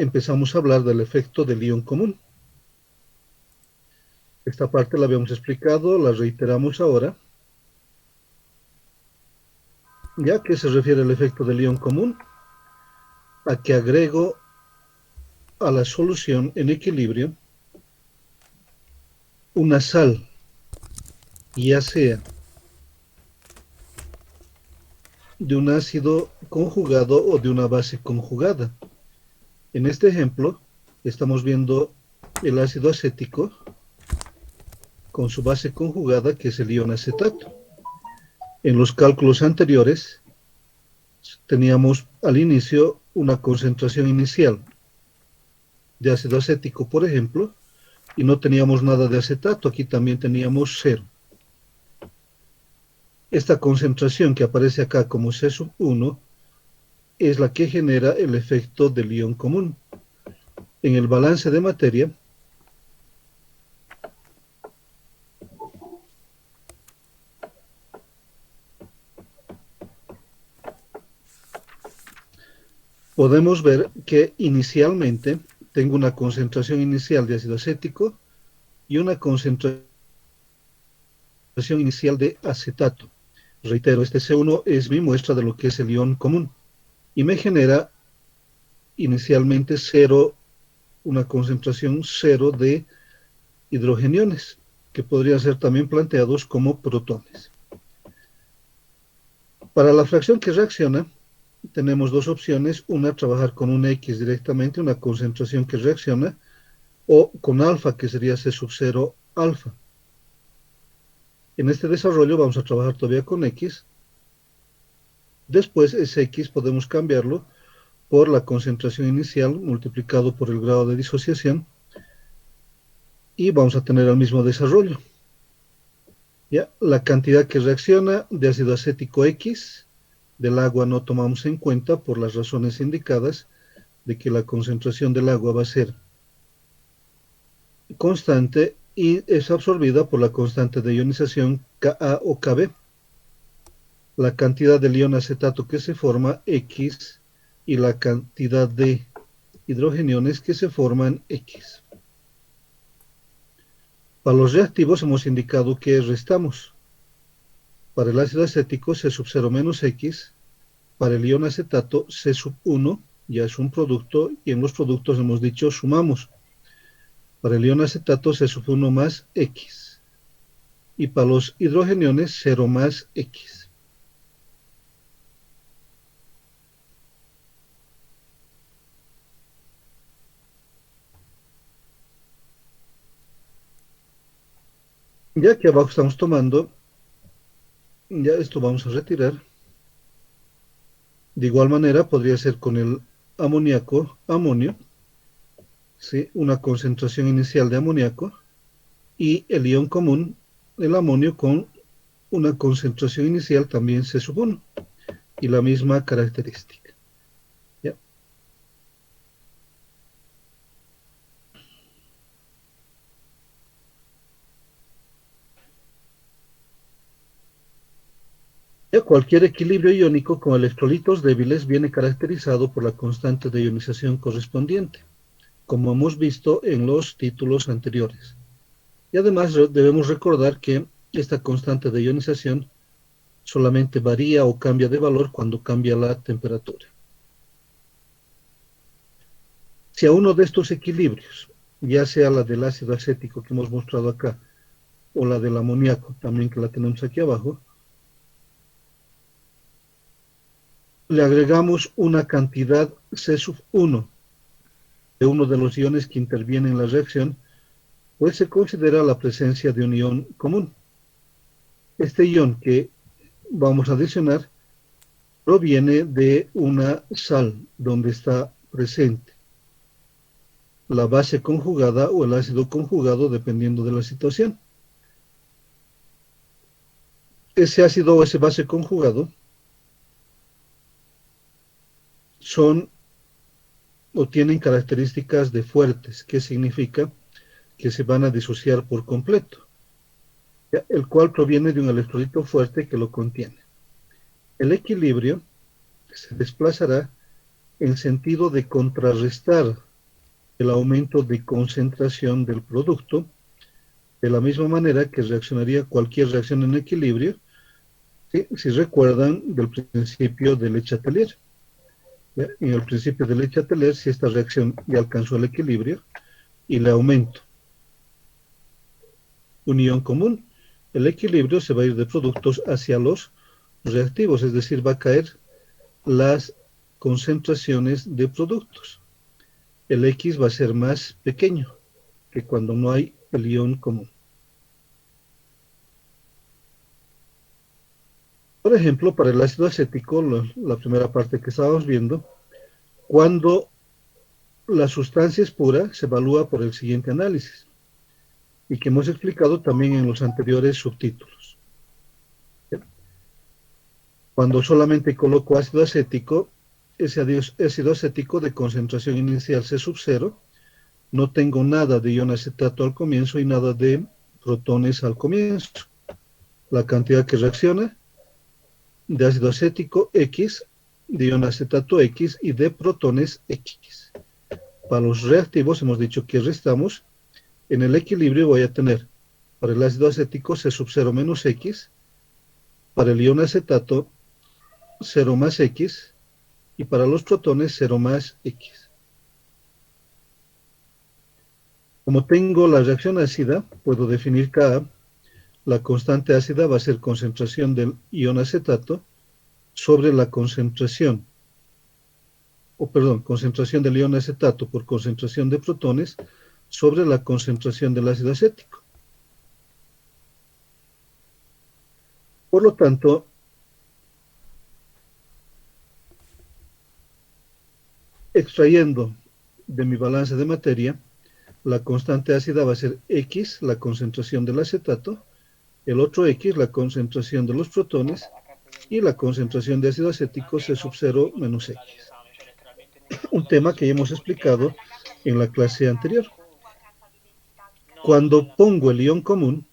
empezamos a hablar del efecto del ion común. Esta parte la habíamos explicado, la reiteramos ahora. ¿Ya? ¿A qué se refiere el efecto del ion común? A que agrego a la solución en equilibrio una sal, ya sea de un ácido conjugado o de una base conjugada. En este ejemplo, estamos viendo el ácido acético con su base conjugada, que es el ion acetato. En los cálculos anteriores, teníamos al inicio una concentración inicial de ácido acético, por ejemplo, y no teníamos nada de acetato. Aquí también teníamos 0. Esta concentración que aparece acá como C1 es la que genera el efecto del ion común. En el balance de materia, podemos ver que inicialmente tengo una concentración inicial de ácido acético y una concentración inicial de acetato. Reitero, este C1 es mi muestra de lo que es el ion común y me genera inicialmente 0, una concentración 0 de hidrogeniones, que podrían ser también planteados como protones. Para la fracción que reacciona, tenemos dos opciones: una, trabajar con un X directamente, una concentración que reacciona, o con alfa, que sería C0 alfa. En este desarrollo vamos a trabajar todavía con X. Después ese X podemos cambiarlo por la concentración inicial multiplicado por el grado de disociación y vamos a tener el mismo desarrollo. ¿Ya? La cantidad que reacciona de ácido acético X del agua no tomamos en cuenta por las razones indicadas, de que la concentración del agua va a ser constante y es absorbida por la constante de ionización Ka o Kb. La cantidad del ion acetato que se forma, X, y la cantidad de hidrogeniones que se forman, X. Para los reactivos hemos indicado que restamos. Para el ácido acético, C0 menos X. Para el ion acetato, C1 ya es un producto, y en los productos hemos dicho sumamos. Para el ion acetato, C1 más X. Y para los hidrogeniones, 0 más X. Ya que abajo estamos tomando, ya esto vamos a retirar. De igual manera podría ser con el amoníaco, amonio, ¿sí? Una concentración inicial de amoníaco, y el ion común, el amonio, con una concentración inicial también C1 y la misma característica. ¿Ya? Ya cualquier equilibrio iónico con electrolitos débiles viene caracterizado por la constante de ionización correspondiente, como hemos visto en los títulos anteriores. Y además debemos recordar que esta constante de ionización solamente varía o cambia de valor cuando cambia la temperatura. Si a uno de estos equilibrios, ya sea la del ácido acético que hemos mostrado acá, o la del amoníaco, también que la tenemos aquí abajo, le agregamos una cantidad C1 de uno de los iones que intervienen en la reacción, pues se considera la presencia de un ion común. Este ion que vamos a adicionar proviene de una sal donde está presente la base conjugada o el ácido conjugado, dependiendo de la situación. Ese ácido o ese base conjugado son o tienen características de fuertes, que significa que se van a disociar por completo, el cual proviene de un electrolito fuerte que lo contiene. El equilibrio se desplazará en sentido de contrarrestar el aumento de concentración del producto, de la misma manera que reaccionaría cualquier reacción en equilibrio, ¿sí? Si recuerdan del principio de Le Chatelier. ¿Ya? En el principio de Le Chatelier, si esta reacción ya alcanzó el equilibrio y le aumento un ion común, el equilibrio se va a ir de productos hacia los reactivos, es decir, va a caer las concentraciones de productos. El X va a ser más pequeño que cuando no hay el ion común. Por ejemplo, para el ácido acético, la primera parte que estábamos viendo, cuando la sustancia es pura, se evalúa por el siguiente análisis, y que hemos explicado también en los anteriores subtítulos. Cuando solamente coloco ácido acético, ese ácido acético de concentración inicial C sub 0, no tengo nada de ion acetato al comienzo y nada de protones al comienzo. La cantidad que reacciona de ácido acético X, de ion acetato X y de protones X. Para los reactivos hemos dicho que restamos. En el equilibrio voy a tener para el ácido acético C sub 0 menos X, para el ion acetato 0 más X y para los protones 0 más X. Como tengo la reacción ácida, puedo definir Ka. La constante ácida va a ser concentración del ion acetato sobre la concentración, concentración del ion acetato por concentración de protones sobre la concentración del ácido acético. Por lo tanto, extrayendo de mi balance de materia, la constante ácida va a ser X, la concentración del acetato, el otro X, la concentración de los protones, y la concentración de ácido acético C sub 0 menos X. Un tema que ya hemos explicado en la clase anterior. Cuando pongo el ion común,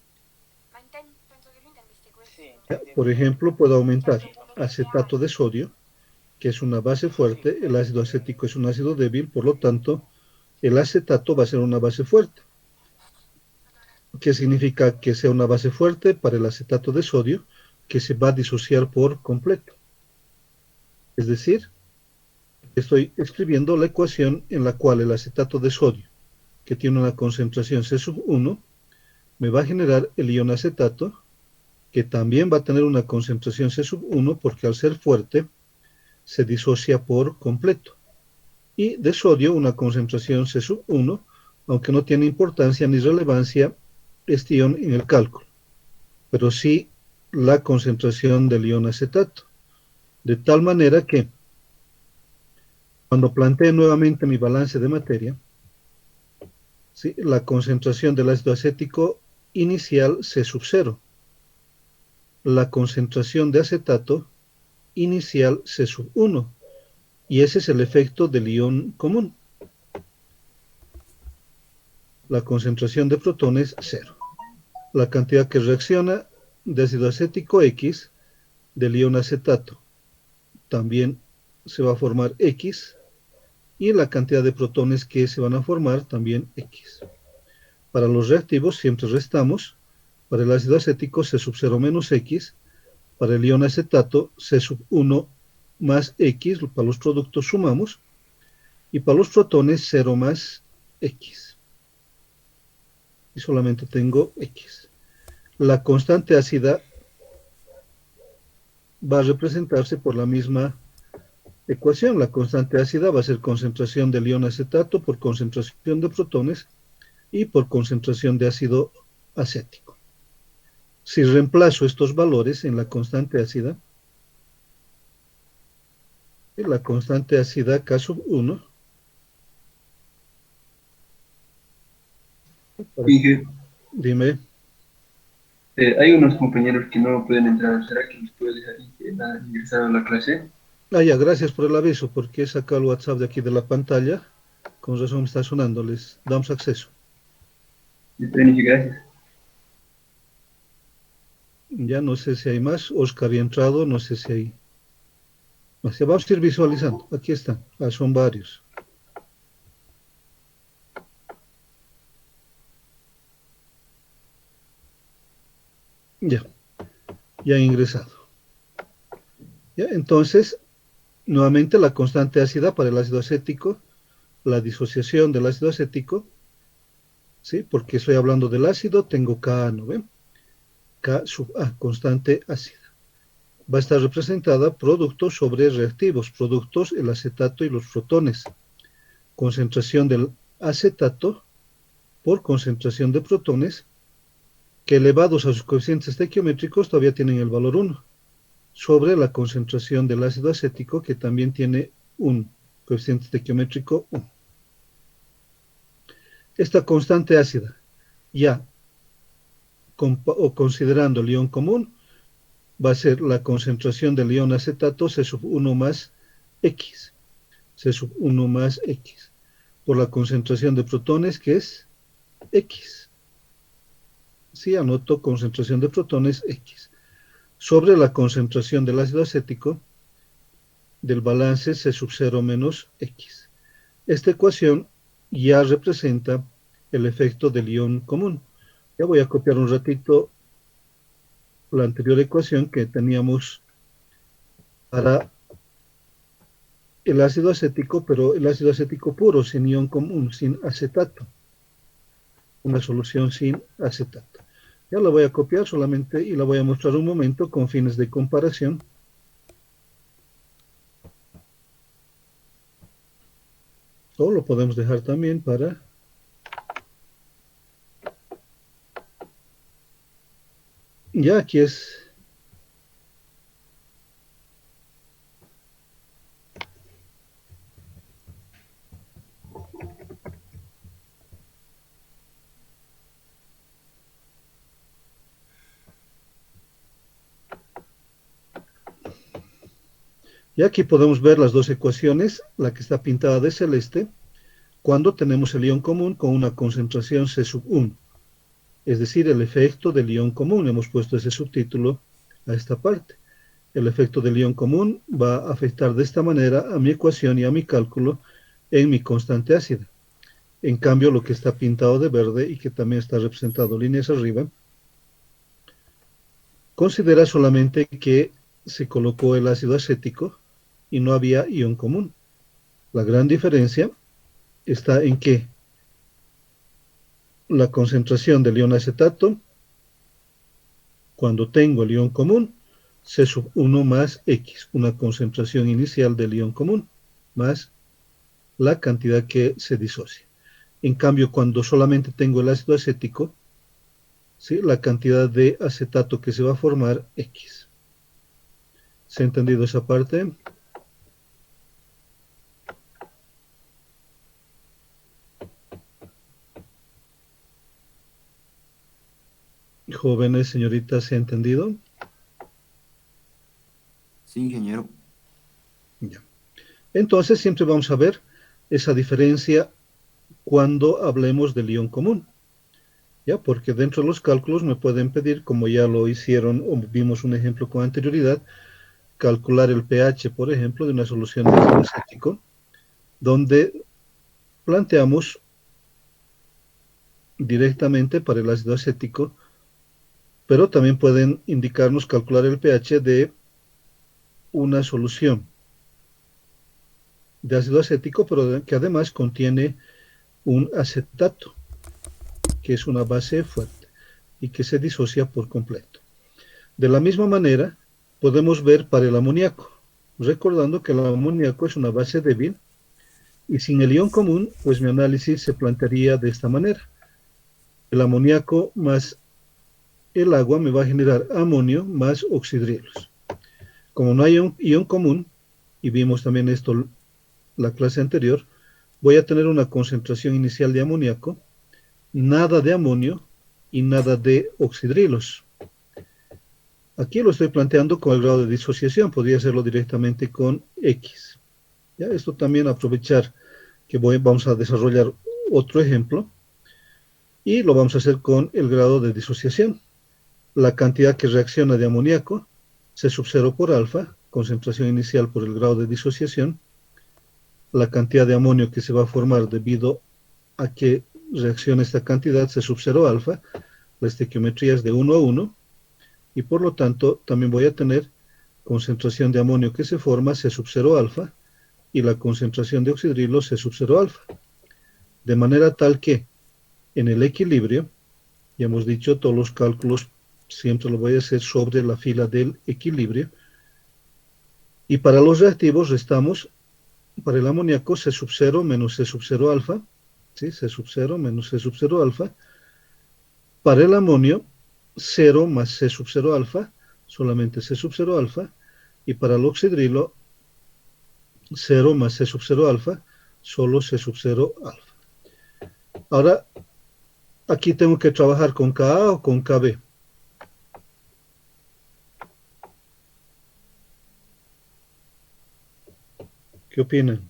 por ejemplo, puedo aumentar acetato de sodio, que es una base fuerte, el ácido acético es un ácido débil, por lo tanto, el acetato va a ser una base fuerte. ¿Qué significa que sea una base fuerte? Para el acetato de sodio, que se va a disociar por completo. Es decir, estoy escribiendo la ecuación en la cual el acetato de sodio, que tiene una concentración C sub 1, me va a generar el ion acetato, que también va a tener una concentración C sub 1, porque al ser fuerte, se disocia por completo. Y de sodio, una concentración C sub 1, aunque no tiene importancia ni relevancia este ion en el cálculo, pero sí la concentración del ion acetato. De tal manera que, cuando plantee nuevamente mi balance de materia, ¿sí? La concentración del ácido acético inicial C sub 0, la concentración de acetato inicial C sub 1, y ese es el efecto del ion común. La concentración de protones 0. La cantidad que reacciona de ácido acético X del ion acetato también se va a formar X, y la cantidad de protones que se van a formar también X. Para los reactivos siempre restamos. Para el ácido acético C sub 0 menos X, para el ion acetato C sub 1 más X, para los productos sumamos, y para los protones 0 más X. Y solamente tengo X. La constante ácida va a representarse por la misma ecuación. La constante ácida va a ser concentración del ion acetato por concentración de protones y por concentración de ácido acético. Si reemplazo estos valores en la constante ácida, la constante ácida K sub 1, Inge, dime. hay unos compañeros que no pueden entrar. ¿Será que los puedes dejar ingresar a la clase? Ya, gracias por el aviso, porque he sacado el WhatsApp de aquí de la pantalla. Con razón me está sonando, les damos acceso. Inge, gracias. Ya no sé si hay más. Oscar había entrado, no sé si hay más. Ya vamos a ir visualizando. Aquí están. Son varios. ya han ingresado. ¿Ya? Entonces, nuevamente la constante ácida para el ácido acético, la disociación del ácido acético, ¿sí? Porque estoy hablando del ácido, tengo Ka, ¿no ven? K sub A, constante ácida. Va a estar representada productos sobre reactivos, productos, el acetato y los protones. Concentración del acetato por concentración de protones, que elevados a sus coeficientes estequiométricos todavía tienen el valor 1, sobre la concentración del ácido acético, que también tiene un coeficiente estequiométrico 1. Esta constante ácida, ya considerando el ion común, va a ser la concentración del ion acetato C sub 1 más X, C sub 1 más X, por la concentración de protones, que es X. Sí, anoto concentración de protones X, sobre la concentración del ácido acético del balance C sub 0 menos X. Esta ecuación ya representa el efecto del ion común. Ya voy a copiar un ratito la anterior ecuación que teníamos para el ácido acético, pero el ácido acético puro, sin ion común, sin acetato. Una solución sin acetato. Ya la voy a copiar solamente y la voy a mostrar un momento con fines de comparación. O lo podemos dejar también para... Ya aquí es... Y aquí podemos ver las dos ecuaciones, la que está pintada de celeste, cuando tenemos el ion común con una concentración C sub 1. Es decir, el efecto del ion común. Hemos puesto ese subtítulo a esta parte. El efecto del ion común va a afectar de esta manera a mi ecuación y a mi cálculo en mi constante ácida. En cambio, lo que está pintado de verde y que también está representado líneas arriba, considera solamente que se colocó el ácido acético y no había ion común. La gran diferencia está en que la concentración del ion acetato, cuando tengo el ion común, C sub 1 más X, una concentración inicial del ion común, más la cantidad que se disocia. En cambio, cuando solamente tengo el ácido acético, ¿sí? La cantidad de acetato que se va a formar, X. ¿Se ha entendido esa parte? Jóvenes, señoritas, ¿se ha entendido? Sí, ingeniero. Ya. Entonces, siempre vamos a ver esa diferencia cuando hablemos del ion común. ¿Ya? Porque dentro de los cálculos me pueden pedir, como ya lo hicieron o vimos un ejemplo con anterioridad, calcular el pH, por ejemplo, de una solución de ácido acético, donde planteamos directamente para el ácido acético, pero también pueden indicarnos calcular el pH de una solución de ácido acético, pero que además contiene un acetato, que es una base fuerte y que se disocia por completo. De la misma manera, podemos ver para el amoníaco, recordando que el amoníaco es una base débil y sin el ion común, pues mi análisis se plantearía de esta manera. El amoníaco más el agua me va a generar amonio más oxidrilos. Como no hay un ion común, y vimos también esto la clase anterior, voy a tener una concentración inicial de amoníaco, nada de amonio y nada de oxidrilos. Aquí lo estoy planteando con el grado de disociación, podría hacerlo directamente con X. ¿Ya? Esto también aprovechar que vamos a desarrollar otro ejemplo y lo vamos a hacer con el grado de disociación. La cantidad que reacciona de amoníaco, C sub 0 por alfa, concentración inicial por el grado de disociación, la cantidad de amonio que se va a formar debido a que reacciona esta cantidad, C sub 0 alfa, la estequiometría es de 1 a 1, y por lo tanto también voy a tener concentración de amonio que se forma C sub 0 alfa y la concentración de oxidrilo C sub 0 alfa. De manera tal que en el equilibrio, ya hemos dicho, todos los cálculos siempre lo voy a hacer sobre la fila del equilibrio. Y para los reactivos restamos, para el amoníaco, C sub 0 menos C sub 0 alfa, ¿sí? C sub 0 menos C sub 0 alfa. Para el amonio, 0 más C sub 0 alfa, solamente C sub 0 alfa. Y para el oxidrilo, 0 más C sub 0 alfa, solo C sub 0 alfa. Ahora, aquí tengo que trabajar con Ka o con Kb. ¿Qué opinan?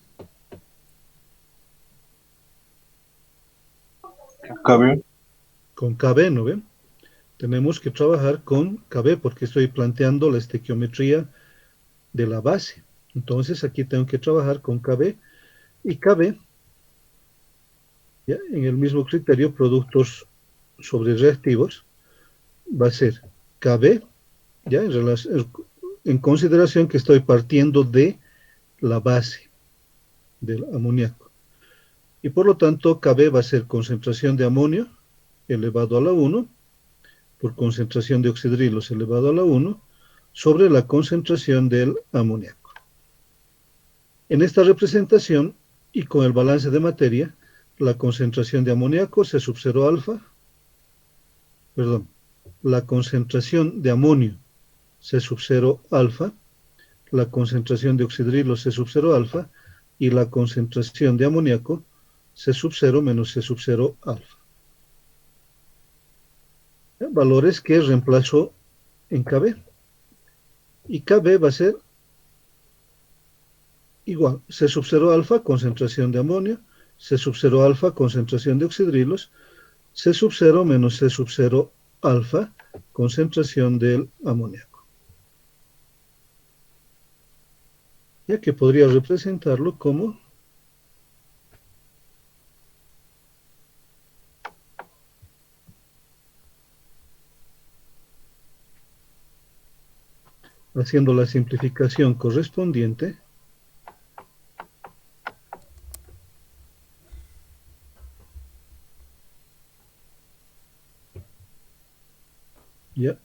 Cabe. Con Kb, ¿no ven? Tenemos que trabajar con Kb porque estoy planteando la estequiometría de la base. Entonces aquí tengo que trabajar con Kb y Kb, ¿ya? En el mismo criterio, productos sobre reactivos, va a ser Kb, ¿ya? En consideración que estoy partiendo de la base del amoníaco. Y por lo tanto, Kb va a ser concentración de amonio elevado a la 1 por concentración de oxidrilos elevado a la 1 sobre la concentración del amoníaco. En esta representación y con el balance de materia, la concentración de amoníaco C sub 0 alfa, perdón, la concentración de amonio C sub 0 alfa, la concentración de oxidrilo C sub 0 alfa y la concentración de amoníaco C sub 0 menos C sub 0 alfa. Valores que reemplazo en Kb. Y Kb va a ser igual, C sub 0 alfa, concentración de amonio, C sub 0 alfa, concentración de oxidrilos, C sub 0 menos C sub 0 alfa, concentración del amoníaco. Ya que podría representarlo como haciendo la simplificación correspondiente, ya.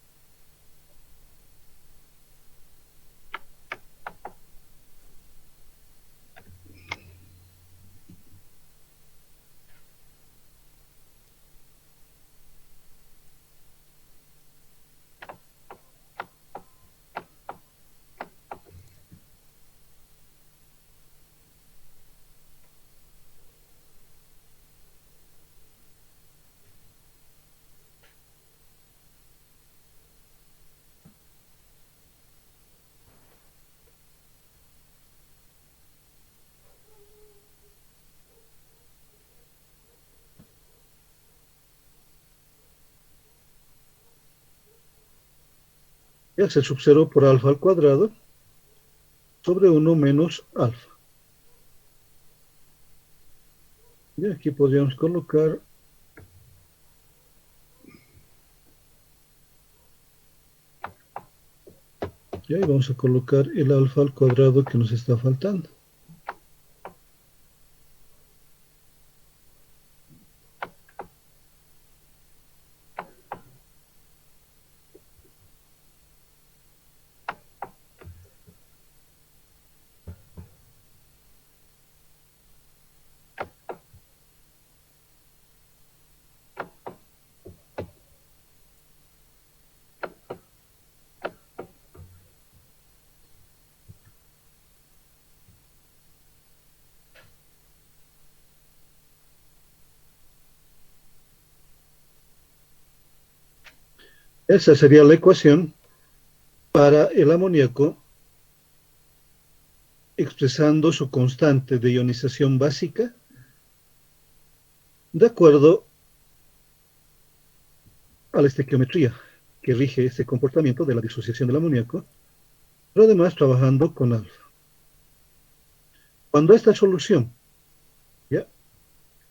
Ya C sub 0 por alfa al cuadrado sobre 1 menos alfa. Y aquí podríamos colocar y ahí vamos a colocar el alfa al cuadrado que nos está faltando. Esa sería la ecuación para el amoníaco expresando su constante de ionización básica de acuerdo a la estequiometría que rige este comportamiento de la disociación del amoníaco, pero además trabajando con alfa. Cuando esta solución, ¿ya?,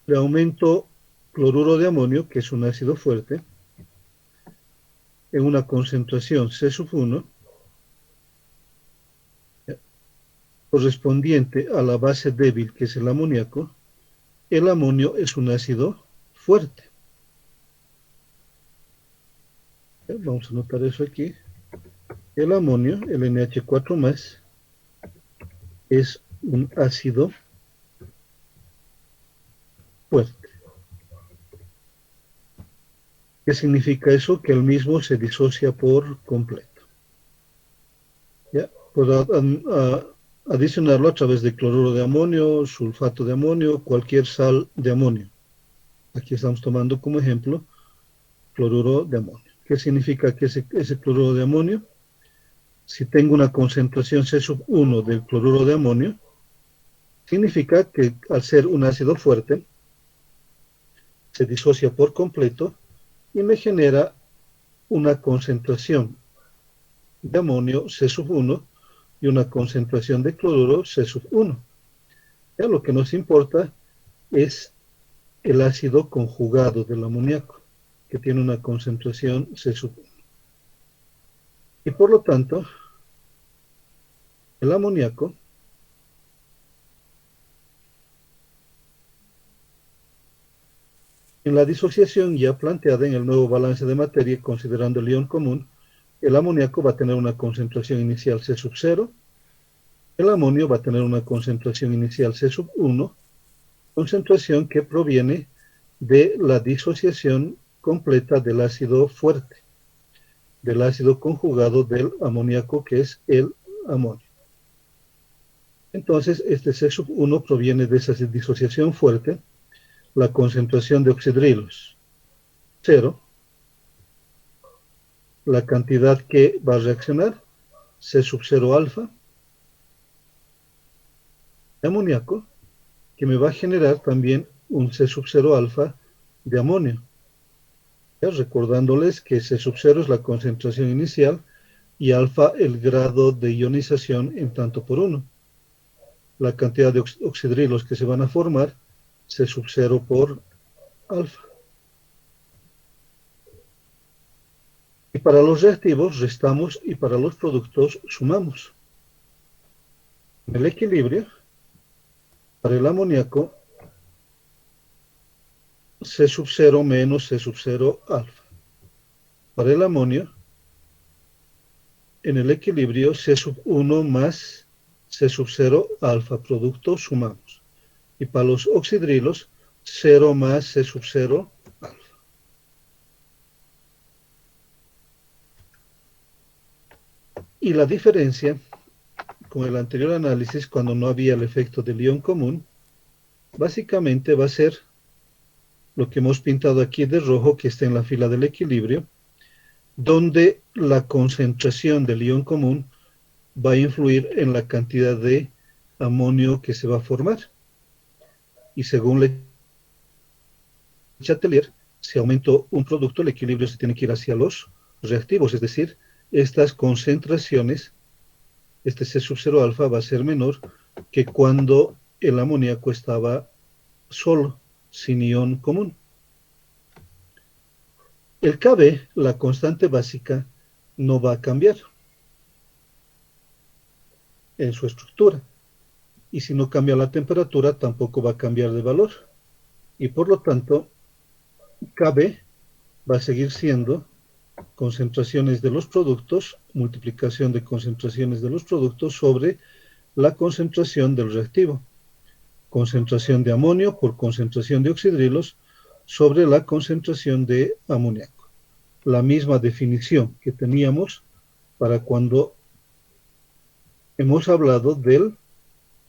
le aumento cloruro de amonio, que es un ácido fuerte, en una concentración C1 correspondiente a la base débil, que es el amoníaco, el amonio es un ácido fuerte. Vamos a anotar eso aquí. El amonio, el NH4+, es un ácido fuerte. ¿Qué significa eso? Que el mismo se disocia por completo. ¿Ya? Puedo adicionarlo a través de cloruro de amonio, sulfato de amonio, cualquier sal de amonio. Aquí estamos tomando como ejemplo cloruro de amonio. ¿Qué significa que ese cloruro de amonio? Si tengo una concentración C1 del cloruro de amonio, significa que al ser un ácido fuerte, se disocia por completo y me genera una concentración de amonio C1 y una concentración de cloruro C1. Ya lo que nos importa es el ácido conjugado del amoníaco, que tiene una concentración C1. Y por lo tanto, el amoníaco en la disociación ya planteada en el nuevo balance de materia, considerando el ion común, el amoníaco va a tener una concentración inicial C0, el amonio va a tener una concentración inicial C1, concentración que proviene de la disociación completa del ácido fuerte, del ácido conjugado del amoníaco, que es el amonio. Entonces, este C1 proviene de esa disociación fuerte, la concentración de oxidrilos, 0, la cantidad que va a reaccionar, C0 alfa, de amoníaco, que me va a generar también un C0 alfa de amonio. ¿Ya? Recordándoles que C0 es la concentración inicial y alfa el grado de ionización en tanto por uno. La cantidad de oxidrilos que se van a formar, C0 por alfa. Y para los reactivos restamos y para los productos sumamos. En el equilibrio, para el amoníaco, C0 menos C0 alfa. Para el amonio, en el equilibrio, C1 más C0 alfa, producto, sumamos. Y para los oxidrilos, 0 más C0 alfa. Y la diferencia con el anterior análisis, cuando no había el efecto del ion común, básicamente va a ser lo que hemos pintado aquí de rojo, que está en la fila del equilibrio, donde la concentración del ion común va a influir en la cantidad de amonio que se va a formar. Y según Chatelier, si aumento un producto, el equilibrio se tiene que ir hacia los reactivos, es decir, estas concentraciones, este C0 alfa va a ser menor que cuando el amoníaco estaba solo, sin ion común. El Kb, la constante básica, no va a cambiar en su estructura. Y si no cambia la temperatura, tampoco va a cambiar de valor. Y por lo tanto, Kb va a seguir siendo concentraciones de los productos, multiplicación de concentraciones de los productos sobre la concentración del reactivo. Concentración de amonio por concentración de oxidrilos sobre la concentración de amoníaco. La misma definición que teníamos para cuando hemos hablado del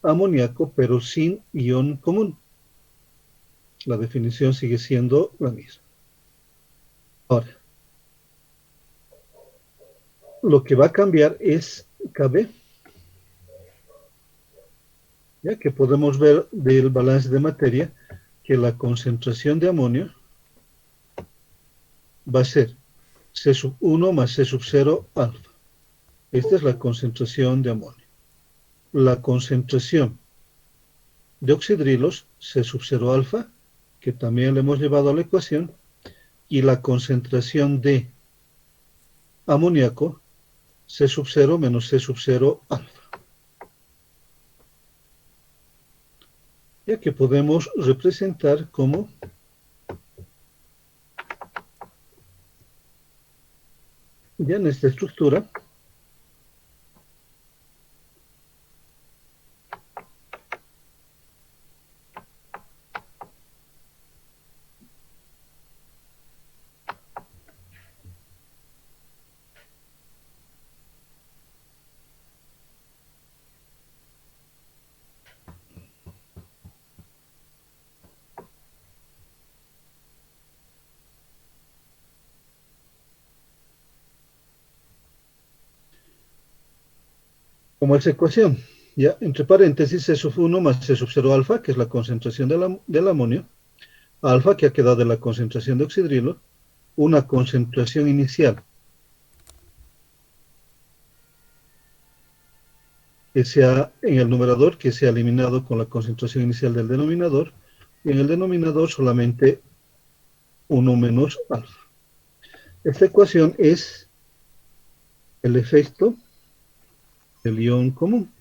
amoníaco, pero sin ion común. La definición sigue siendo la misma. Ahora, lo que va a cambiar es Kb, ya que podemos ver del balance de materia que la concentración de amonio va a ser C1 más C0 alfa. Esta es la concentración de amonio. La concentración de oxidrilos, C0 alfa, que también le hemos llevado a la ecuación, y la concentración de amoníaco, C sub 0 menos C sub 0 alfa. Ya que podemos representar como ya en esta estructura como esa ecuación. Ya, entre paréntesis, C sub 1 más C sub 0 alfa, que es la concentración del amonio, alfa, que ha quedado de la concentración de oxidrilo, una concentración inicial que sea en el numerador, que sea eliminado con la concentración inicial del denominador, y en el denominador solamente 1 menos alfa. Esta ecuación es el efecto del ion común.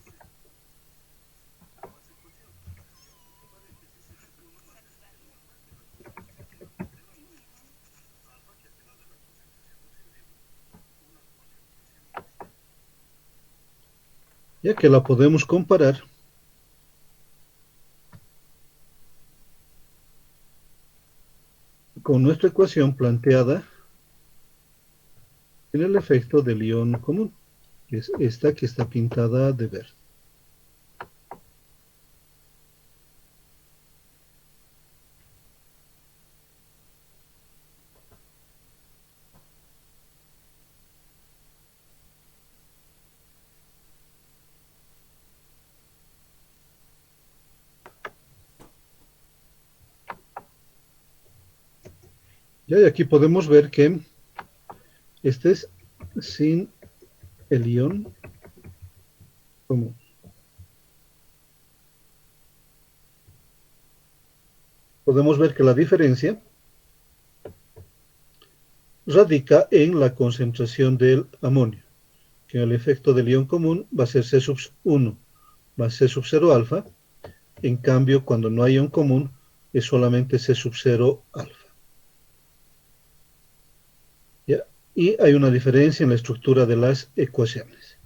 Ya que la podemos comparar con nuestra ecuación planteada en el efecto del ion común, que es esta que está pintada de verde. Ya, y aquí podemos ver que este es sin el ion común. Podemos ver que la diferencia radica en la concentración del amonio, que el efecto del ion común va a ser C sub 1 más C sub 0 alfa. En cambio, cuando no hay ion común, es solamente C sub 0 alfa. ¿Ya? Y hay una diferencia en la estructura de las ecuaciones.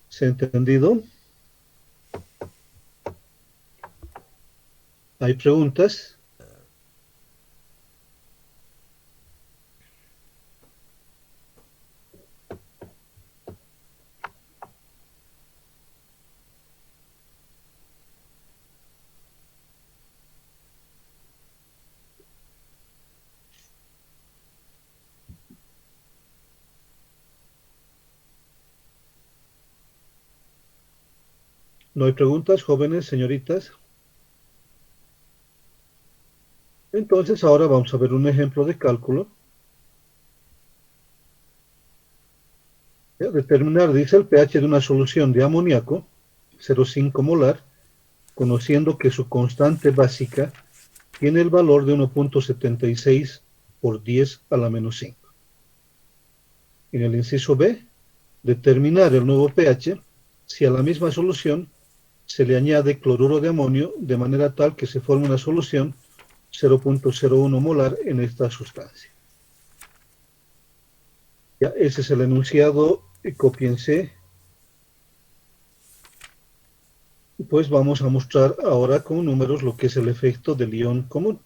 ¿Se ha entendido? ¿Hay preguntas? ¿No hay preguntas, jóvenes, señoritas? Entonces ahora vamos a ver un ejemplo de cálculo. ¿Ya? Determinar, dice, el pH de una solución de amoníaco, 0,5 molar, conociendo que su constante básica tiene el valor de 1,76 por 10 a la menos 5. En el inciso B, determinar el nuevo pH si a la misma solución se le añade cloruro de amonio de manera tal que se forme una solución 0,01 molar en esta sustancia. Ya, ese es el enunciado, cópiense. Pues vamos a mostrar ahora con números lo que es el efecto del ion común.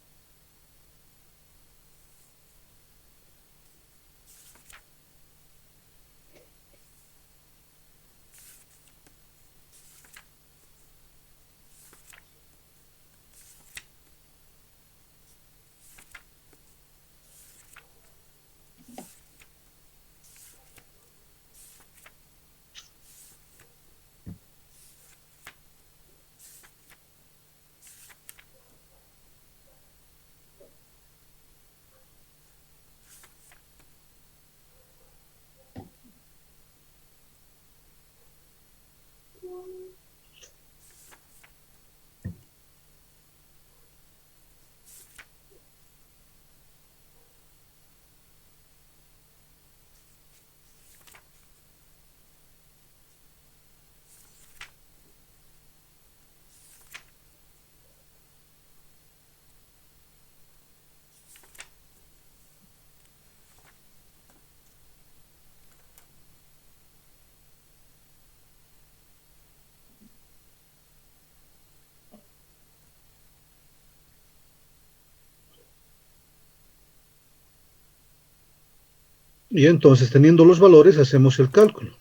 Y entonces, teniendo los valores, hacemos el cálculo.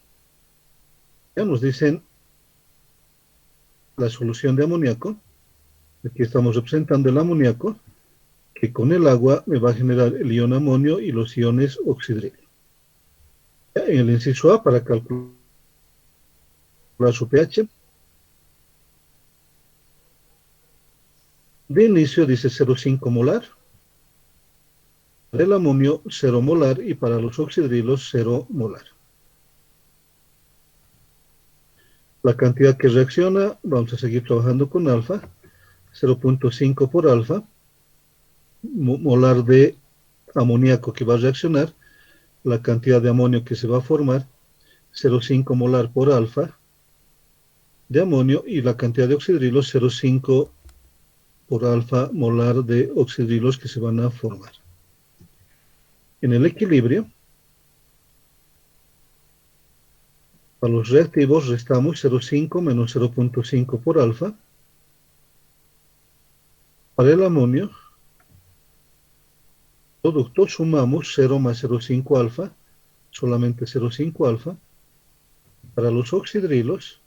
Ya nos dicen la solución de amoníaco. Aquí estamos representando el amoníaco, que con el agua me va a generar el ion amonio y los iones oxidrilo. Ya, en el inciso A, para calcular su pH, de inicio dice 0,5 molar. Para el amonio 0 molar y para los oxidrilos 0 molar. La cantidad que reacciona, vamos a seguir trabajando con alfa, 0,5 por alfa, molar de amoníaco que va a reaccionar, la cantidad de amonio que se va a formar, 0,5 molar por alfa de amonio y la cantidad de oxidrilos, 0,5 por alfa molar de oxidrilos que se van a formar. En el equilibrio, para los reactivos restamos 0,5 menos 0,5 por alfa. Para el amonio, producto sumamos 0 más 0,5 alfa, solamente 0,5 alfa. Para los oxidrilos,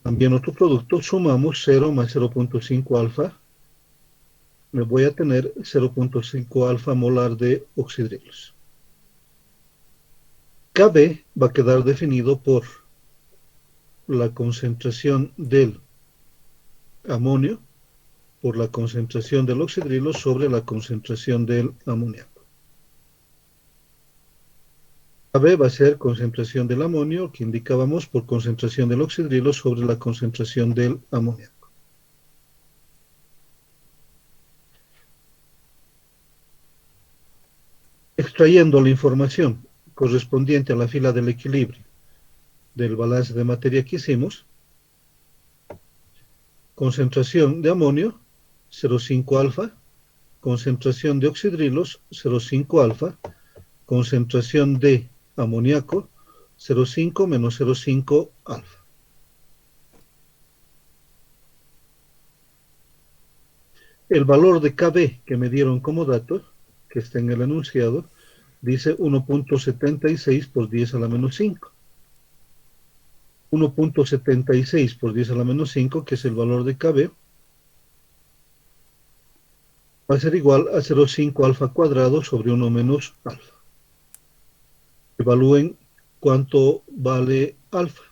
también otro producto, sumamos 0 más 0,5 alfa. Me voy a tener 0,5 alfa molar de oxidrilos. Kb va a quedar definido por la concentración del amonio por la concentración del oxidrilo sobre la concentración del amoníaco. Kb va a ser concentración del amonio, que indicábamos por concentración del oxidrilo sobre la concentración del amoníaco. Extrayendo la información correspondiente a la fila del equilibrio del balance de materia que hicimos, concentración de amonio 0,5 alfa, concentración de oxidrilos 0,5 alfa, concentración de amoníaco 0,5 menos 0,5 alfa. El valor de Kb que me dieron como dato, que está en el enunciado, dice 1,76 por 10 a la menos 5. 1,76 por 10 a la menos 5, que es el valor de Kb, va a ser igual a 0,5 alfa cuadrado sobre 1 menos alfa. Evalúen cuánto vale alfa.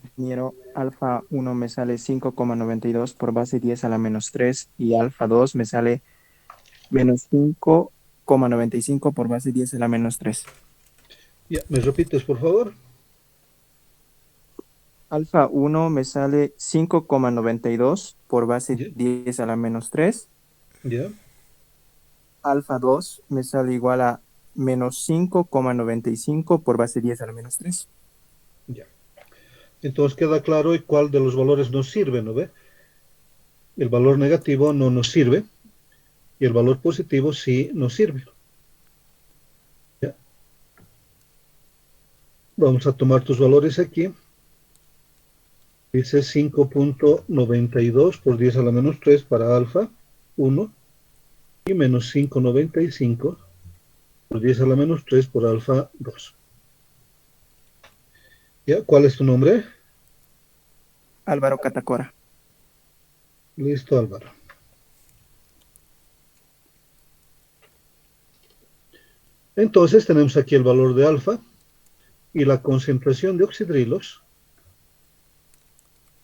Ingeniero, alfa 1 me sale 5,92 por base 10 a la menos 3 y alfa 2 me sale menos 5,95 por base 10 a la menos 3. Ya, ¿me repites, por favor? Alfa 1 me sale 5,92 por base Ya, 10 a la menos 3. ya, Alfa 2 me sale igual a menos 5,95 por base 10 a la menos 3. ya. Entonces queda claro cuál de los valores nos sirve, ¿no ve? El valor negativo no nos sirve y el valor positivo sí nos sirve. ¿Ya? Vamos a tomar tus valores aquí. Dice 5,92 por 10 a la menos 3 para alfa 1 y menos 5,95 por 10 a la menos 3 por alfa 2. ¿Ya? ¿Cuál es tu nombre? Álvaro Catacora. Listo, Álvaro. Entonces tenemos aquí el valor de alfa y la concentración de oxidrilos,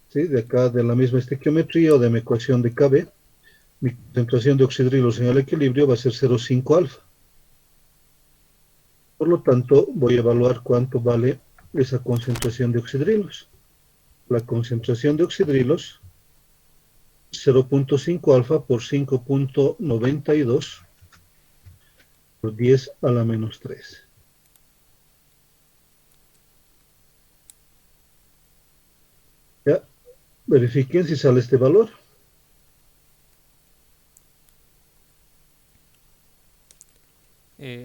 ¿sí? De acá de la misma estequiometría o de mi ecuación de Kb, mi concentración de oxidrilos en el equilibrio va a ser 0,5 alfa. Por lo tanto, voy a evaluar cuánto vale esa concentración de oxidrilos. La concentración de oxidrilos, 0,5 alfa por 5,92 por 10 a la menos 3. Ya, verifiquen si sale este valor.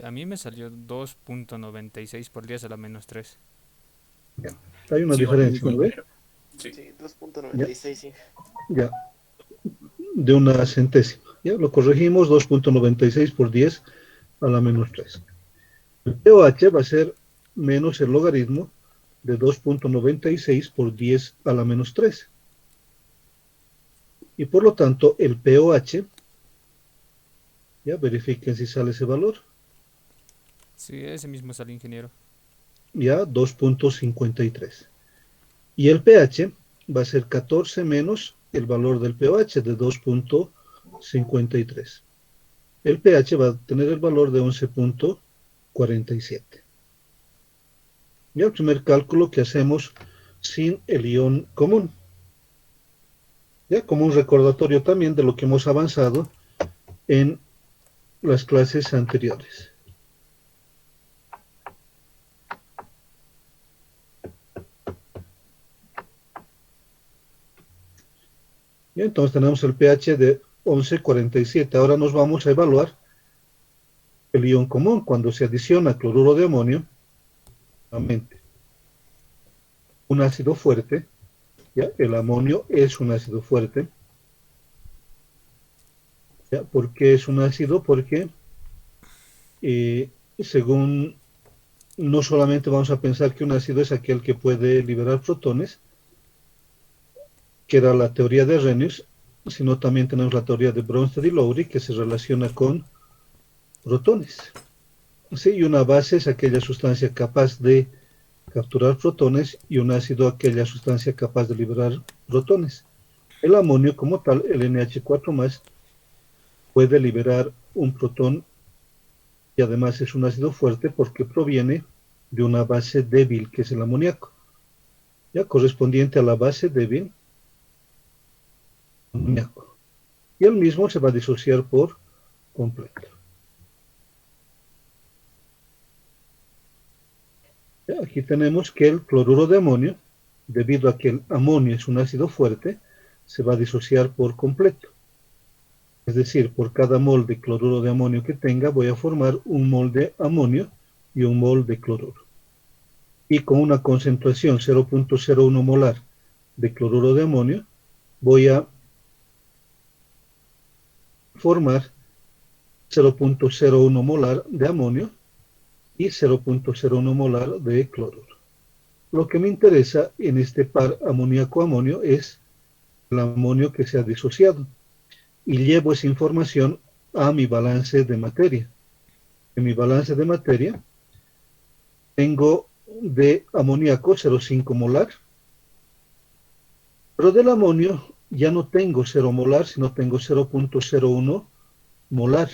A mí me salió 2.96 por 10 a la menos 3. Ya. Hay una Sí, igual, diferencia, ¿no ve? ingeniero. Sí. Sí, Ya, 2.96, sí. ya, de una centésima. Ya, lo corregimos, 2.96 por 10 a la menos 3. El pOH va a ser menos el logaritmo de 2.96 por 10 a la menos 3. Y por lo tanto, el pOH, ya verifiquen si sale ese valor, Sí, ese mismo salió, ingeniero. ya 2.53. Y el pH va a ser 14 menos el valor del pOH de 2.53. El pH va a tener el valor de 11.47. Y el primer cálculo que hacemos sin el ion común. Ya como un recordatorio también de lo que hemos avanzado en las clases anteriores. Y entonces tenemos el pH de 11.47. Ahora nos vamos a evaluar el ion común cuando se adiciona cloruro de amonio, nuevamente, un ácido fuerte. ¿Ya? El amonio es un ácido fuerte. ¿Ya? ¿Por qué es un ácido? Porque según, no solamente vamos a pensar que un ácido es aquel que puede liberar protones, que era la teoría de Arrhenius, sino también tenemos la teoría de Bronsted y Lowry, que se relaciona con protones. ¿Sí? Y una base es aquella sustancia capaz de capturar protones y un ácido aquella sustancia capaz de liberar protones. El amonio como tal, el NH4+, puede liberar un protón y además es un ácido fuerte porque proviene de una base débil que es el amoníaco. Ya correspondiente a la base débil, amoníaco. Y el mismo se va a disociar por completo. Ya, aquí tenemos que el cloruro de amonio, debido a que el amonio es un ácido fuerte, se va a disociar por completo. Es decir, por cada mol de cloruro de amonio que tenga, voy a formar un mol de amonio y un mol de cloruro. Y con una concentración 0.01 molar de cloruro de amonio, voy a formar 0.01 molar de amonio y 0.01 molar de cloruro. Lo que me interesa en este par amoníaco-amonio es el amonio que se ha disociado. Y llevo esa información a mi balance de materia. En mi balance de materia tengo de amoníaco 0,5 molar, pero del amonio ya no tengo 0 molar, sino tengo 0.01 molar.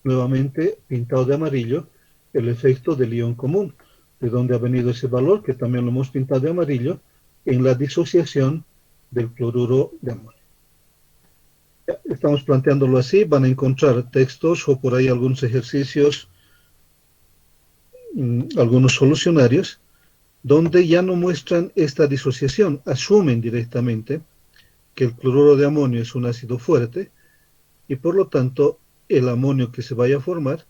Nuevamente pintado de amarillo el efecto del ion común, de donde ha venido ese valor, que también lo hemos pintado de amarillo, en la disociación del cloruro de amonio. Ya, estamos planteándolo así, van a encontrar textos o por ahí algunos ejercicios, algunos solucionarios, donde ya no muestran esta disociación, asumen directamente que el cloruro de amonio es un ácido fuerte y por lo tanto el amonio que se vaya a formar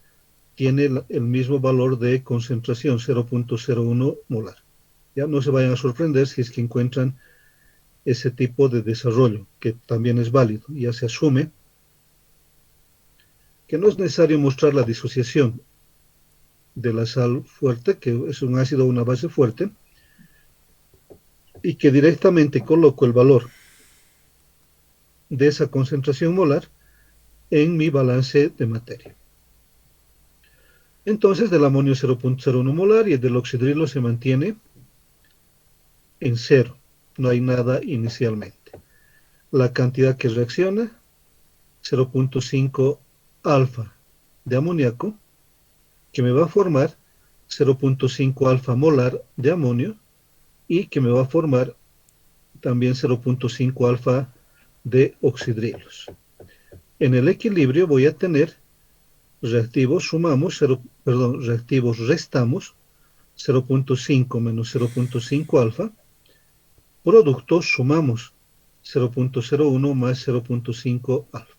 tiene el mismo valor de concentración, 0.01 molar. Ya no se vayan a sorprender si es que encuentran ese tipo de desarrollo, que también es válido. Ya se asume que no es necesario mostrar la disociación de la sal fuerte, que es un ácido o una base fuerte, y que directamente coloco el valor de esa concentración molar en mi balance de materia. Entonces del amonio 0.01 molar y el del oxidrilo se mantiene en cero, no hay nada inicialmente. La cantidad que reacciona, 0.5 alfa de amoníaco, que me va a formar 0.5 alfa molar de amonio y que me va a formar también 0.5 alfa de oxidrilos. En el equilibrio voy a tener reactivos, reactivos restamos 0.5 menos 0.5 alfa, productos sumamos 0.01 más 0.5 alfa.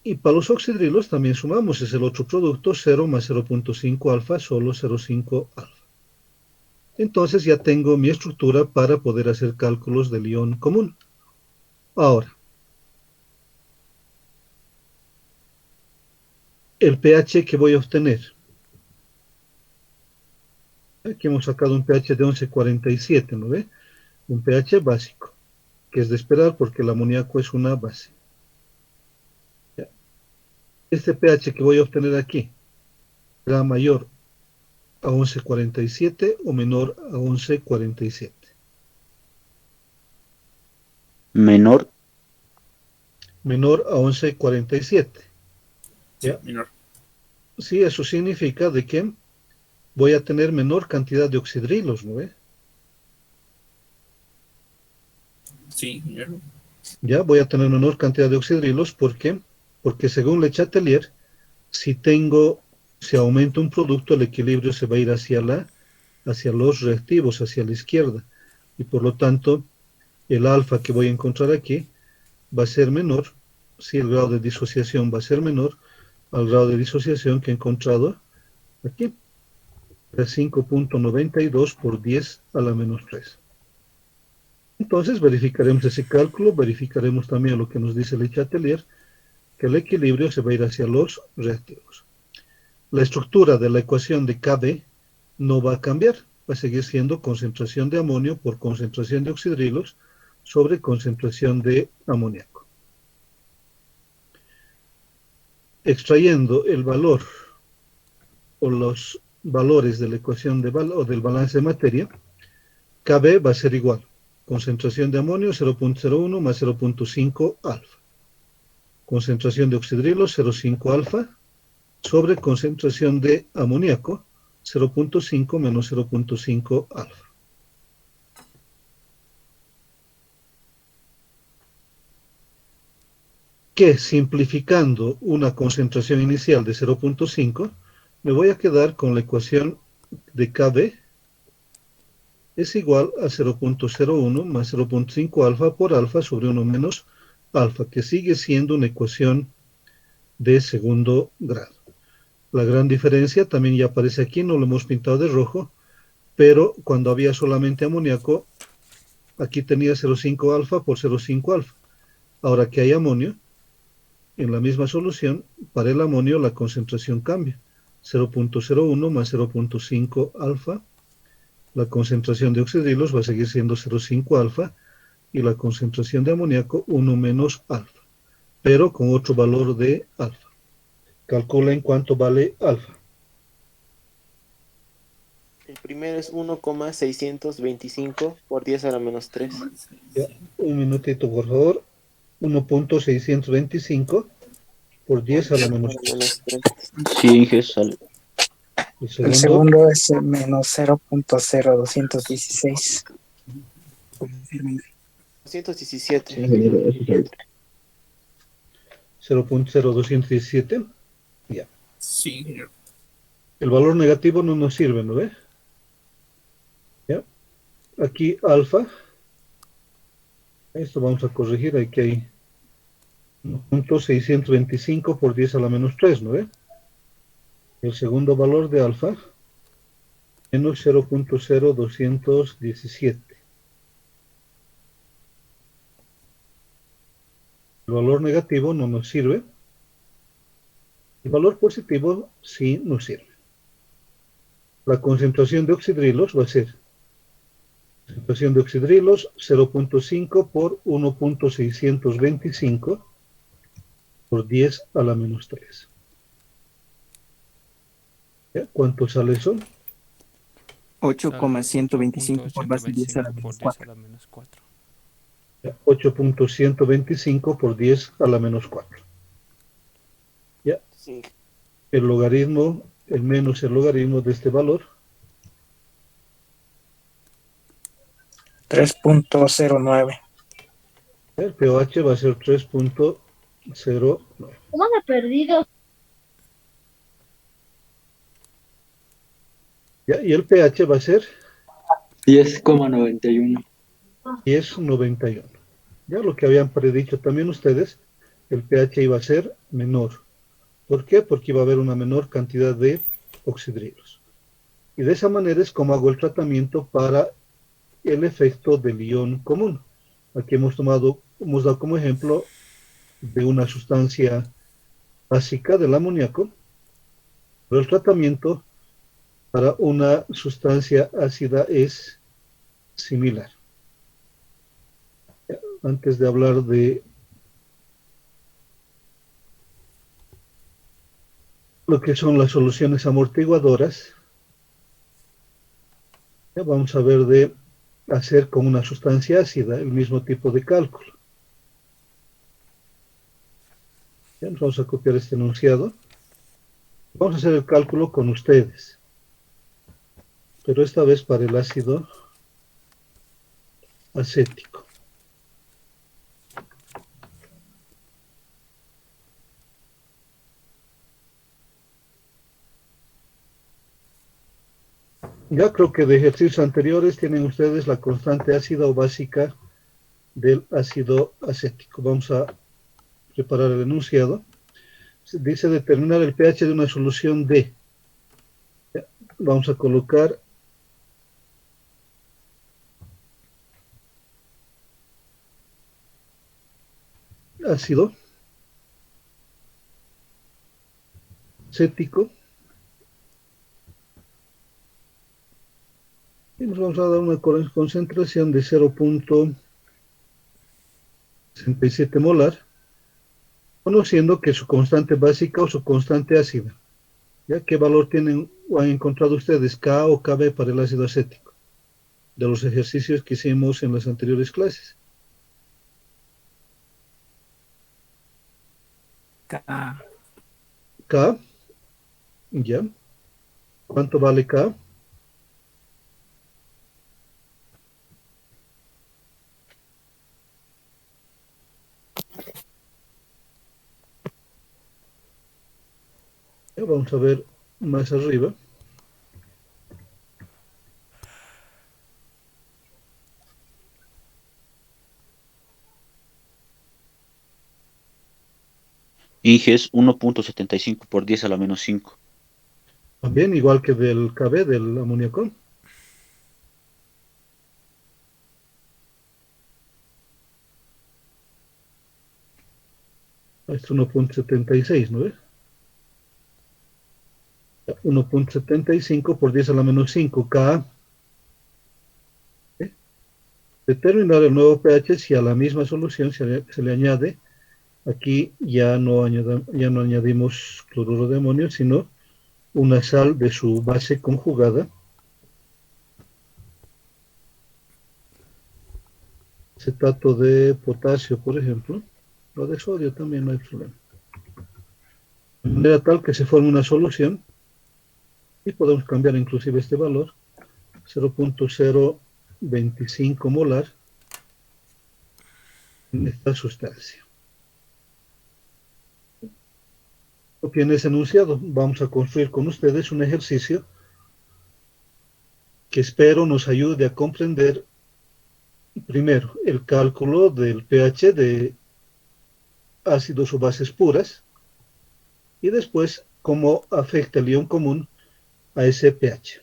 Y para los oxidrilos también sumamos, es el otro producto, 0 más 0.5 alfa, solo 0.5 alfa. Entonces ya tengo mi estructura para poder hacer cálculos del ion común. Ahora, el pH que voy a obtener. Aquí hemos sacado un pH de 11,47, ¿no ve? Un pH básico, que es de esperar porque el amoníaco es una base. Este pH que voy a obtener aquí será mayor a 11,47 o menor a 11,47. Menor. Menor a 11,47. Sí, ¿Ya? menor. Sí, eso significa de que voy a tener menor cantidad de oxidrilos, ¿no ve? Sí, menor. Ya voy a tener menor cantidad de oxidrilos, ¿por qué? Porque según Le Chatelier, si aumento un producto, el equilibrio se va a ir hacia los reactivos, hacia la izquierda. Y por lo tanto, el alfa que voy a encontrar aquí va a ser menor, si el grado de disociación va a ser menor al grado de disociación que he encontrado aquí, es 5.92 por 10 a la menos 3. Entonces verificaremos ese cálculo, verificaremos también lo que nos dice Le Chatelier, que el equilibrio se va a ir hacia los reactivos. La estructura de la ecuación de Kb no va a cambiar, va a seguir siendo concentración de amonio por concentración de oxidrilos sobre concentración de amoníaco. Extrayendo el valor o los valores de la ecuación o del balance de materia, Kb va a ser igual. Concentración de amonio 0.01 más 0.5 alfa. Concentración de oxidrilos 0.5 alfa sobre concentración de amoníaco 0.5 menos 0.5 alfa. Que simplificando una concentración inicial de 0.5, me voy a quedar con la ecuación de Kb es igual a 0.01 más 0.5 alfa por alfa sobre 1 menos alfa, que sigue siendo una ecuación de segundo grado. La gran diferencia también ya aparece aquí, no lo hemos pintado de rojo, pero cuando había solamente amoníaco, aquí tenía 0.5 alfa por 0.5 alfa. Ahora que hay amonio, en la misma solución, para el amonio la concentración cambia. 0.01 más 0.5 alfa. La concentración de oxidrilos va a seguir siendo 0.5 alfa y la concentración de amoníaco 1 menos alfa, pero con otro valor de alfa. Calcula en cuánto vale alfa. El primero es 1,625 por 10 a la menos 3. Ya, un minutito, por favor. 1.625 por 10 a la menos 3. Sí, Inge, sale. El El segundo, segundo es menos 0.0216. 217. 0.0217. Ya. Sí, menor. El valor negativo no nos sirve, ¿no ve? ¿Ya? Aquí alfa. Esto vamos a corregir, aquí hay 1.625 por 10 a la menos 3, ¿no ve? El segundo valor de alfa, menos 0.0217. El valor negativo no nos sirve. El valor positivo sí nos sirve. La concentración de oxidrilos va a ser concentración de oxidrilos 0.5 por 1.625 por 10 a la menos 3. ¿Ya? ¿Cuánto sale eso? 8,125 por base 10 a la 125 por menos 10 a 4. la menos 4. 8.125 por 10 a la menos 4. ¿Ya? Sí. El logaritmo, el menos el logaritmo de este valor, 3.09. el pH va a ser 3.09. ¿Cómo se ha perdido? ¿Ya? Y el pH va a ser 10,91. 10,91. Ya lo que habían predicho también ustedes, el pH iba a ser menor. ¿Por qué? Porque iba a haber una menor cantidad de oxidrilos. Y de esa manera es como hago el tratamiento para el efecto del ion común. Aquí hemos dado como ejemplo de una sustancia básica del amoníaco, pero el tratamiento para una sustancia ácida es similar. Antes de hablar de lo que son las soluciones amortiguadoras, ya vamos a ver de hacer con una sustancia ácida el mismo tipo de cálculo. Ya nos vamos a copiar este enunciado. Vamos a hacer el cálculo con ustedes, pero esta vez para el ácido acético. Ya creo que de ejercicios anteriores tienen ustedes la constante ácida o básica del ácido acético. Vamos a preparar el enunciado. Dice determinar el pH de una solución D. Vamos a colocar ácido acético y nos vamos a dar una concentración de 0.67 molar, conociendo que su constante básica o su constante ácida. ¿Ya? ¿Qué valor tienen o han encontrado ustedes, K o Kb para el ácido acético? De los ejercicios que hicimos en las anteriores clases. K, ¿ya? ¿Cuánto vale K? Ya, vamos a ver más arriba. Inges 1.75 por 10 a la menos 5. También igual que del Kb, del amoníaco. Es 1.76, ¿no ves? 1.75 por 10 a la menos 5, K. ¿Eh? Determinar el nuevo pH si a la misma solución se le añade, aquí ya no añadimos cloruro de amonio, sino una sal de su base conjugada, acetato de potasio, por ejemplo, o de sodio también, no hay problema. De manera tal que se forme una solución, y podemos cambiar inclusive este valor, 0.025 molar en esta sustancia. En ese enunciado vamos a construir con ustedes un ejercicio que espero nos ayude a comprender primero el cálculo del pH de ácidos o bases puras y después cómo afecta el ion común a ese pH.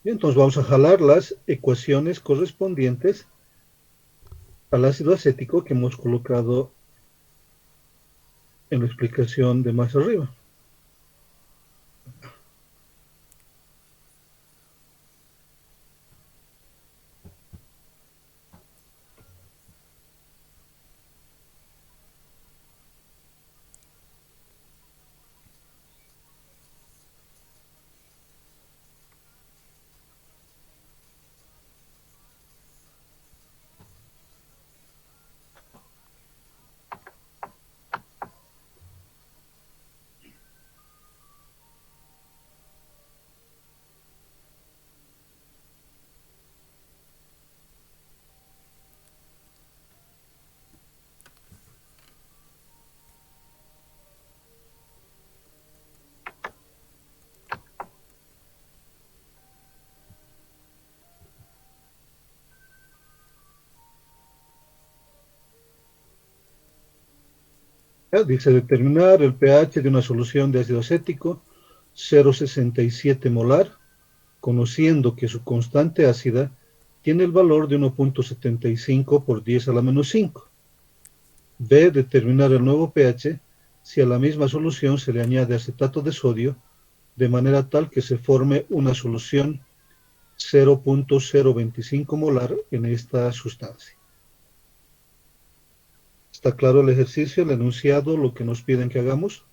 Entonces vamos a jalar las ecuaciones correspondientes al ácido acético que hemos colocado en la explicación de más arriba. Dice determinar el pH de una solución de ácido acético 0,67 molar, conociendo que su constante ácida tiene el valor de 1.75 por 10 a la menos 5. B. Determinar el nuevo pH si a la misma solución se le añade acetato de sodio, de manera tal que se forme una solución 0.025 molar en esta sustancia. ¿Está claro el ejercicio, el enunciado, lo que nos piden que hagamos?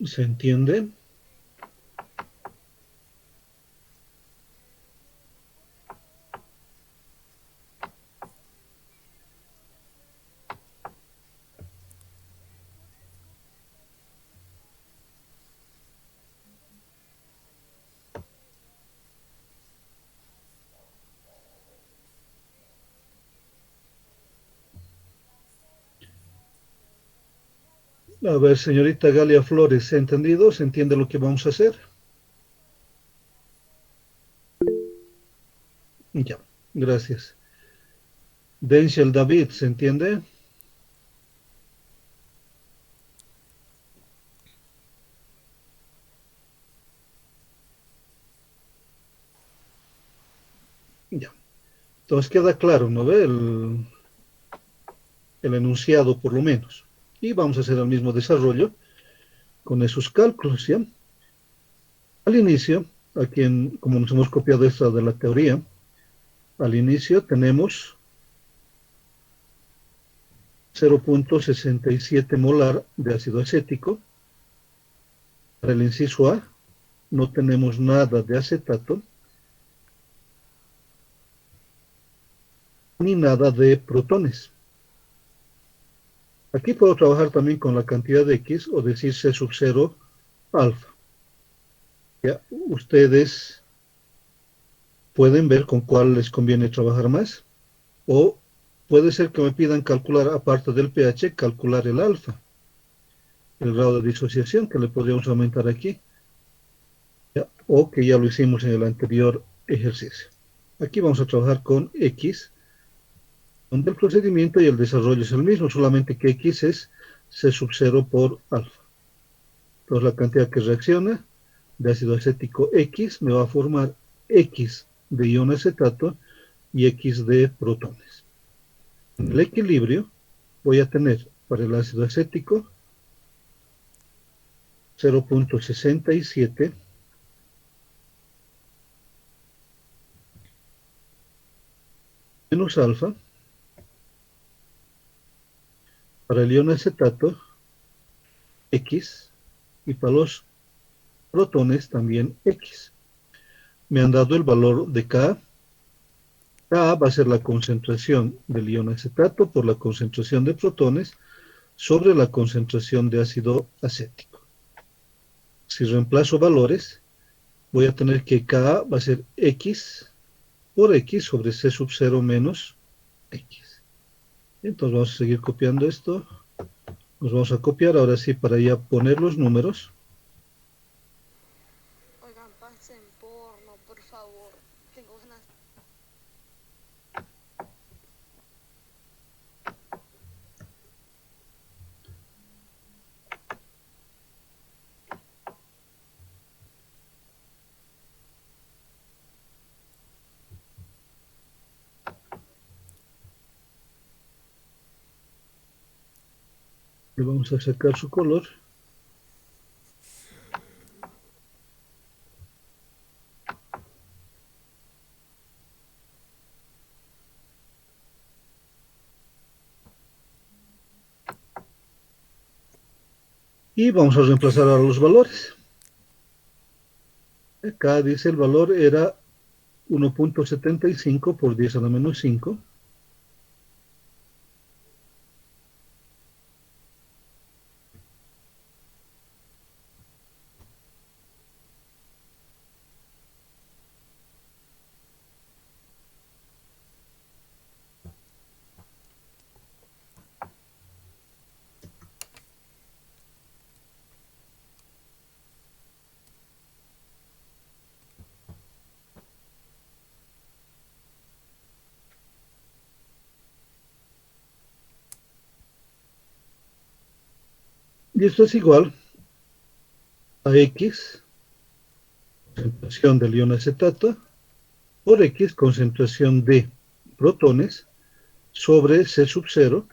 ¿Se entiende? A ver, señorita Galia Flores, ¿se ha entendido? ¿Se entiende lo que vamos a hacer? Ya, gracias. Denchel David, ¿se entiende? Ya. Entonces queda claro, ¿no ve? El enunciado por lo menos. Y vamos a hacer el mismo desarrollo con esos cálculos, ¿ya? Al inicio, aquí como nos hemos copiado esto de la teoría, al inicio tenemos 0.67 molar de ácido acético. Para el inciso A no tenemos nada de acetato ni nada de protones. Aquí puedo trabajar también con la cantidad de X o decir C sub 0 alfa. Ya, ustedes pueden ver con cuál les conviene trabajar más, o puede ser que me pidan calcular, aparte del pH, calcular el alfa, el grado de disociación, que le podríamos aumentar aquí, ¿ya? O que ya lo hicimos en el anterior ejercicio. Aquí vamos a trabajar con X, donde el procedimiento y el desarrollo es el mismo, solamente que X es C sub 0 por alfa. Entonces la cantidad que reacciona de ácido acético X me va a formar X de ion acetato y X de protones. En el equilibrio voy a tener para el ácido acético 0.67 menos alfa, para el ion acetato X, y para los protones también X. Me han dado el valor de K. K va a ser la concentración del ion acetato por la concentración de protones sobre la concentración de ácido acético. Si reemplazo valores, voy a tener que K va a ser X por X sobre C sub 0 menos X. Entonces vamos a seguir copiando esto. Nos vamos a copiar ahora sí para ya poner los números. no, por favor. Tengo ganas. Le vamos a sacar su color. Y vamos a reemplazar ahora los valores. Acá dice el valor era 1.75 por 10 a la menos 5. Y esto es igual a X, concentración del ion acetato, por X, concentración de protones, sobre C sub 0.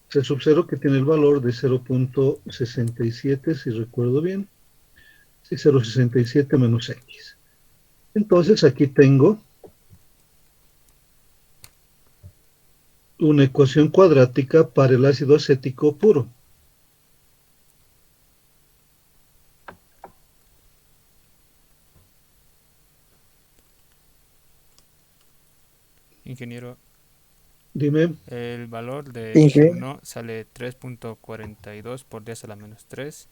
C sub 0 que tiene el valor de 0.67, si recuerdo bien. Sí, 0.67 menos X. Entonces aquí tengo una ecuación cuadrática para el ácido acético puro. Ingeniero, Dime. el valor de Inge. X1 sale 3.42 por 10 a la menos 3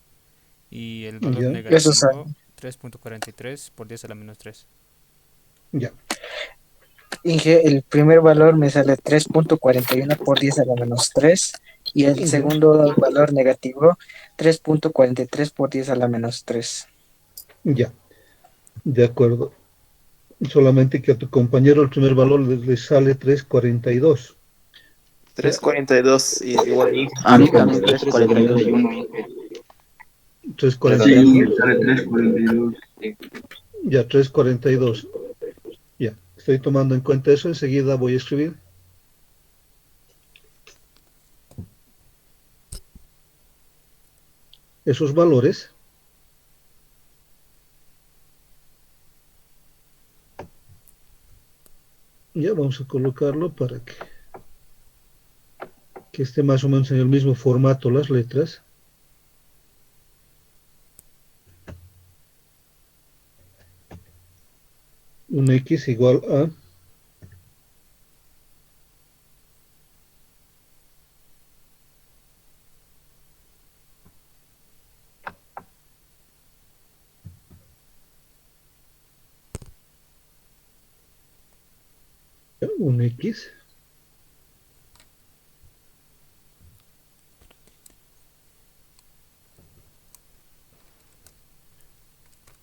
y el valor Ya. Eso negativo sale. 3.43 por 10 a la menos 3. Ya. Inge, el primer valor me sale 3.41 por 10 a la menos 3 y el Ya. segundo valor negativo 3.43 por 10 a la menos 3. Ya. De acuerdo. Solamente que a tu compañero el primer valor le sale 3.42. 342 y igual. A mí Pero también 3.41. 3.41. sale 3.42. Ya, 3.42. Ya. Estoy tomando en cuenta eso. Enseguida voy a escribir. Esos valores. Ya vamos a colocarlo para que esté más o menos en el mismo formato las letras. Un X igual a un X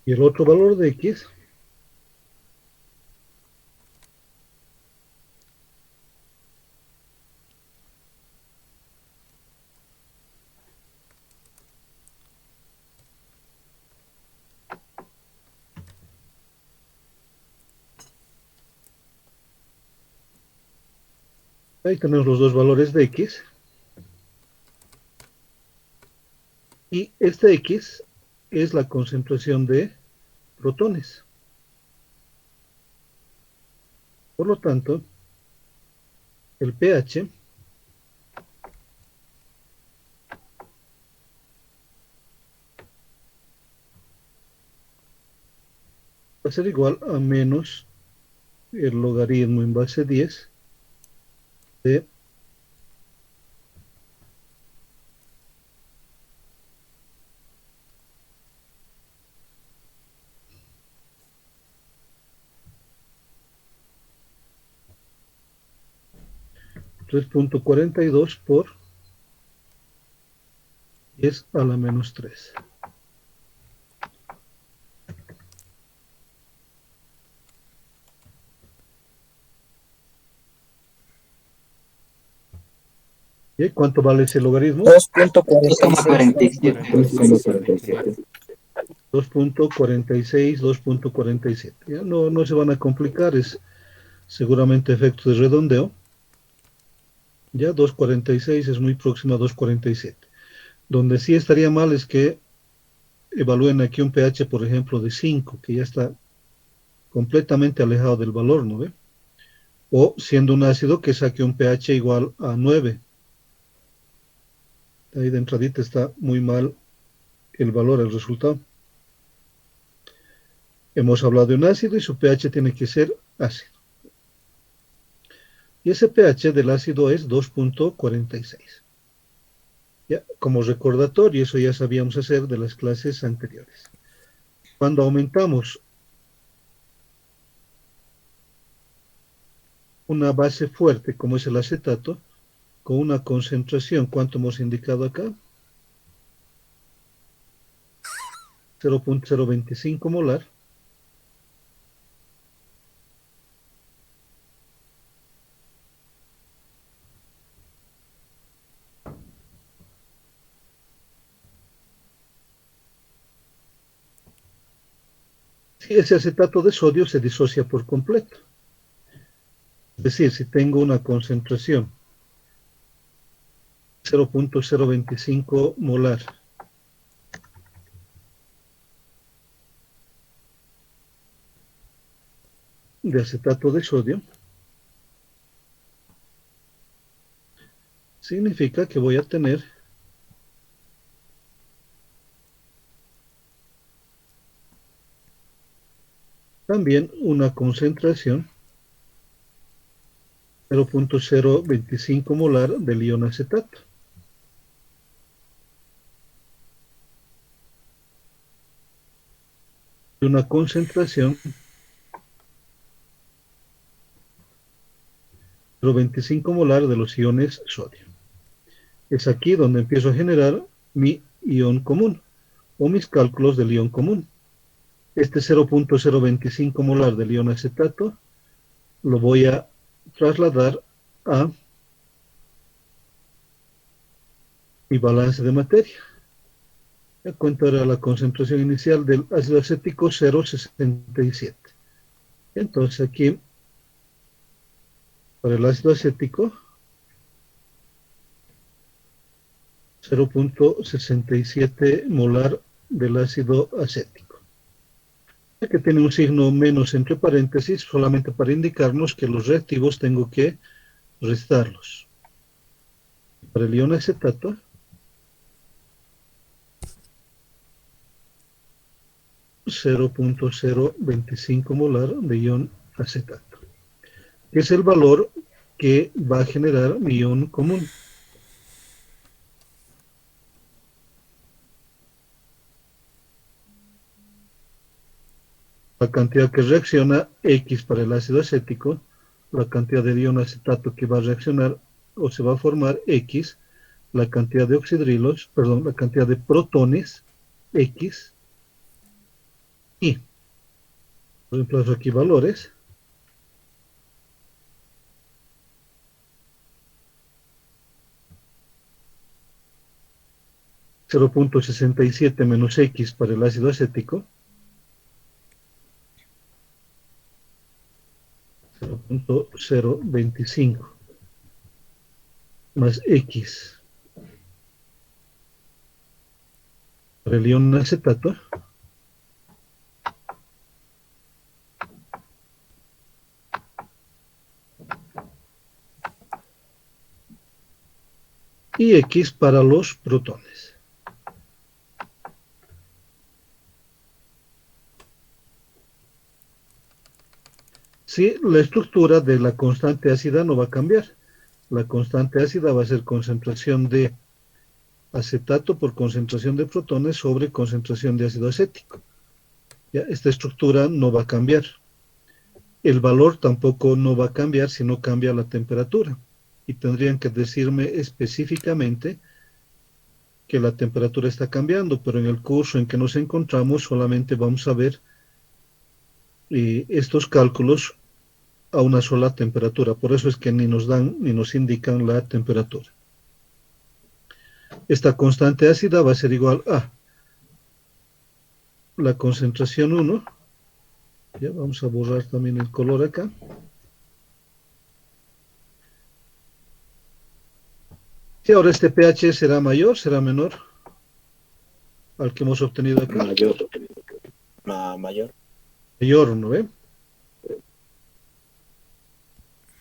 y el otro valor de X ahí tenemos los dos valores de X y este X es la concentración de protones. Por lo tanto, el pH va a ser igual a menos el logaritmo en base 10 de 3.42 por 10 a la menos 3. ¿Y cuánto vale ese logaritmo? 2.47. 2,47. 2.46, 2.47. Ya no se van a complicar, es seguramente efecto de redondeo. Ya 2.46 es muy próximo a 2.47. Donde sí estaría mal es que evalúen aquí un pH, por ejemplo, de 5, que ya está completamente alejado del valor, ¿no ve? O siendo un ácido que saque un pH igual a 9. Ahí de entradita está muy mal el valor, el resultado. Hemos hablado de un ácido y su pH tiene que ser ácido. Y ese pH del ácido es 2.46. Ya, como recordatorio, eso ya sabíamos hacer de las clases anteriores. Cuando aumentamos una base fuerte como es el acetato, con una concentración, ¿cuánto hemos indicado acá? 0.025 molar. Si ese acetato de sodio se disocia por completo. Es decir, si tengo una concentración 0.025 molar de acetato de sodio, significa que voy a tener también una concentración 0.025 molar del ion acetato. Y una concentración 0.25 molar de los iones sodio. Es aquí donde empiezo a generar mi ion común o mis cálculos del ion común. Este 0.025 molar del ion acetato lo voy a trasladar a mi balance de materia. ¿Cuánto era la concentración inicial del ácido acético? 0.67. Entonces aquí, para el ácido acético, 0.67 molar del ácido acético. Que tiene un signo menos entre paréntesis, solamente para indicarnos que los reactivos tengo que restarlos. Para el ion acetato, 0.025 molar de ion acetato, que es el valor que va a generar mi ion común. La cantidad que reacciona X para el ácido acético, la cantidad de ion acetato que va a reaccionar o se va a formar X, la cantidad de oxidrilos, perdón, la cantidad de protones X, y reemplazo aquí valores. .67 menos X para el ácido acético, 0.025 más X para el ion acetato, y X para los protones. Sí, la estructura de la constante ácida no va a cambiar. La constante ácida va a ser concentración de acetato por concentración de protones sobre concentración de ácido acético. ¿Ya? Esta estructura no va a cambiar. El valor tampoco no va a cambiar si no cambia la temperatura. Y tendrían que decirme específicamente que la temperatura está cambiando, pero en el curso en que nos encontramos solamente vamos a ver estos cálculos a una sola temperatura. Por eso es que ni nos dan ni nos indican la temperatura. Esta constante ácida va a ser igual a la concentración 1. Ya vamos a borrar también el color acá. Y ahora este pH será mayor, será menor al que hemos obtenido acá. Mayor. Mayor. Mayor, ¿no ve?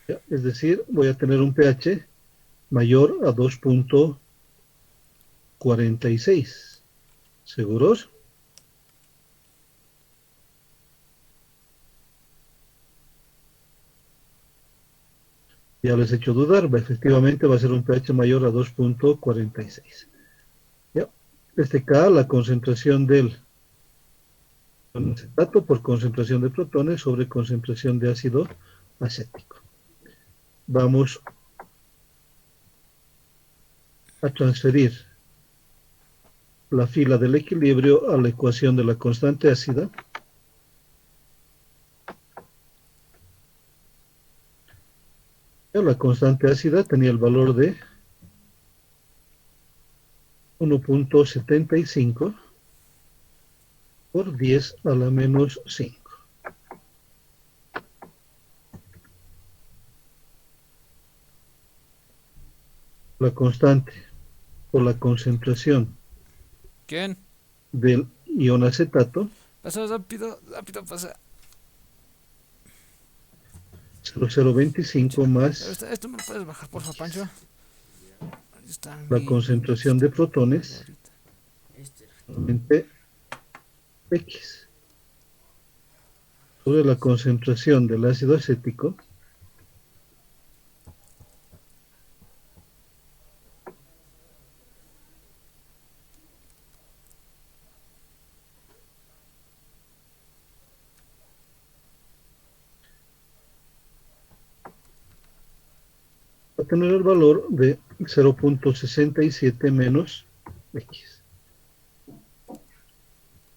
Ya, es decir, voy a tener un pH mayor a 2.46. ¿Seguros? Ya les he hecho dudar, efectivamente va a ser un pH mayor a 2.46. ¿Ya? Este K, la concentración del acetato por concentración de protones sobre concentración de ácido acético. Vamos a transferir la fila del equilibrio a la ecuación de la constante ácida. La constante ácida tenía el valor de 1.75 por 10 a la menos 5. La constante o la concentración ¿Quién? del ion acetato Pasa rápido, pasa. 0,025 más Esto me lo puedes bajar, porfa, Pancho. Ahí está la mi- concentración de protones entre X sobre la concentración del ácido acético va a tener el valor de 0.67 menos X.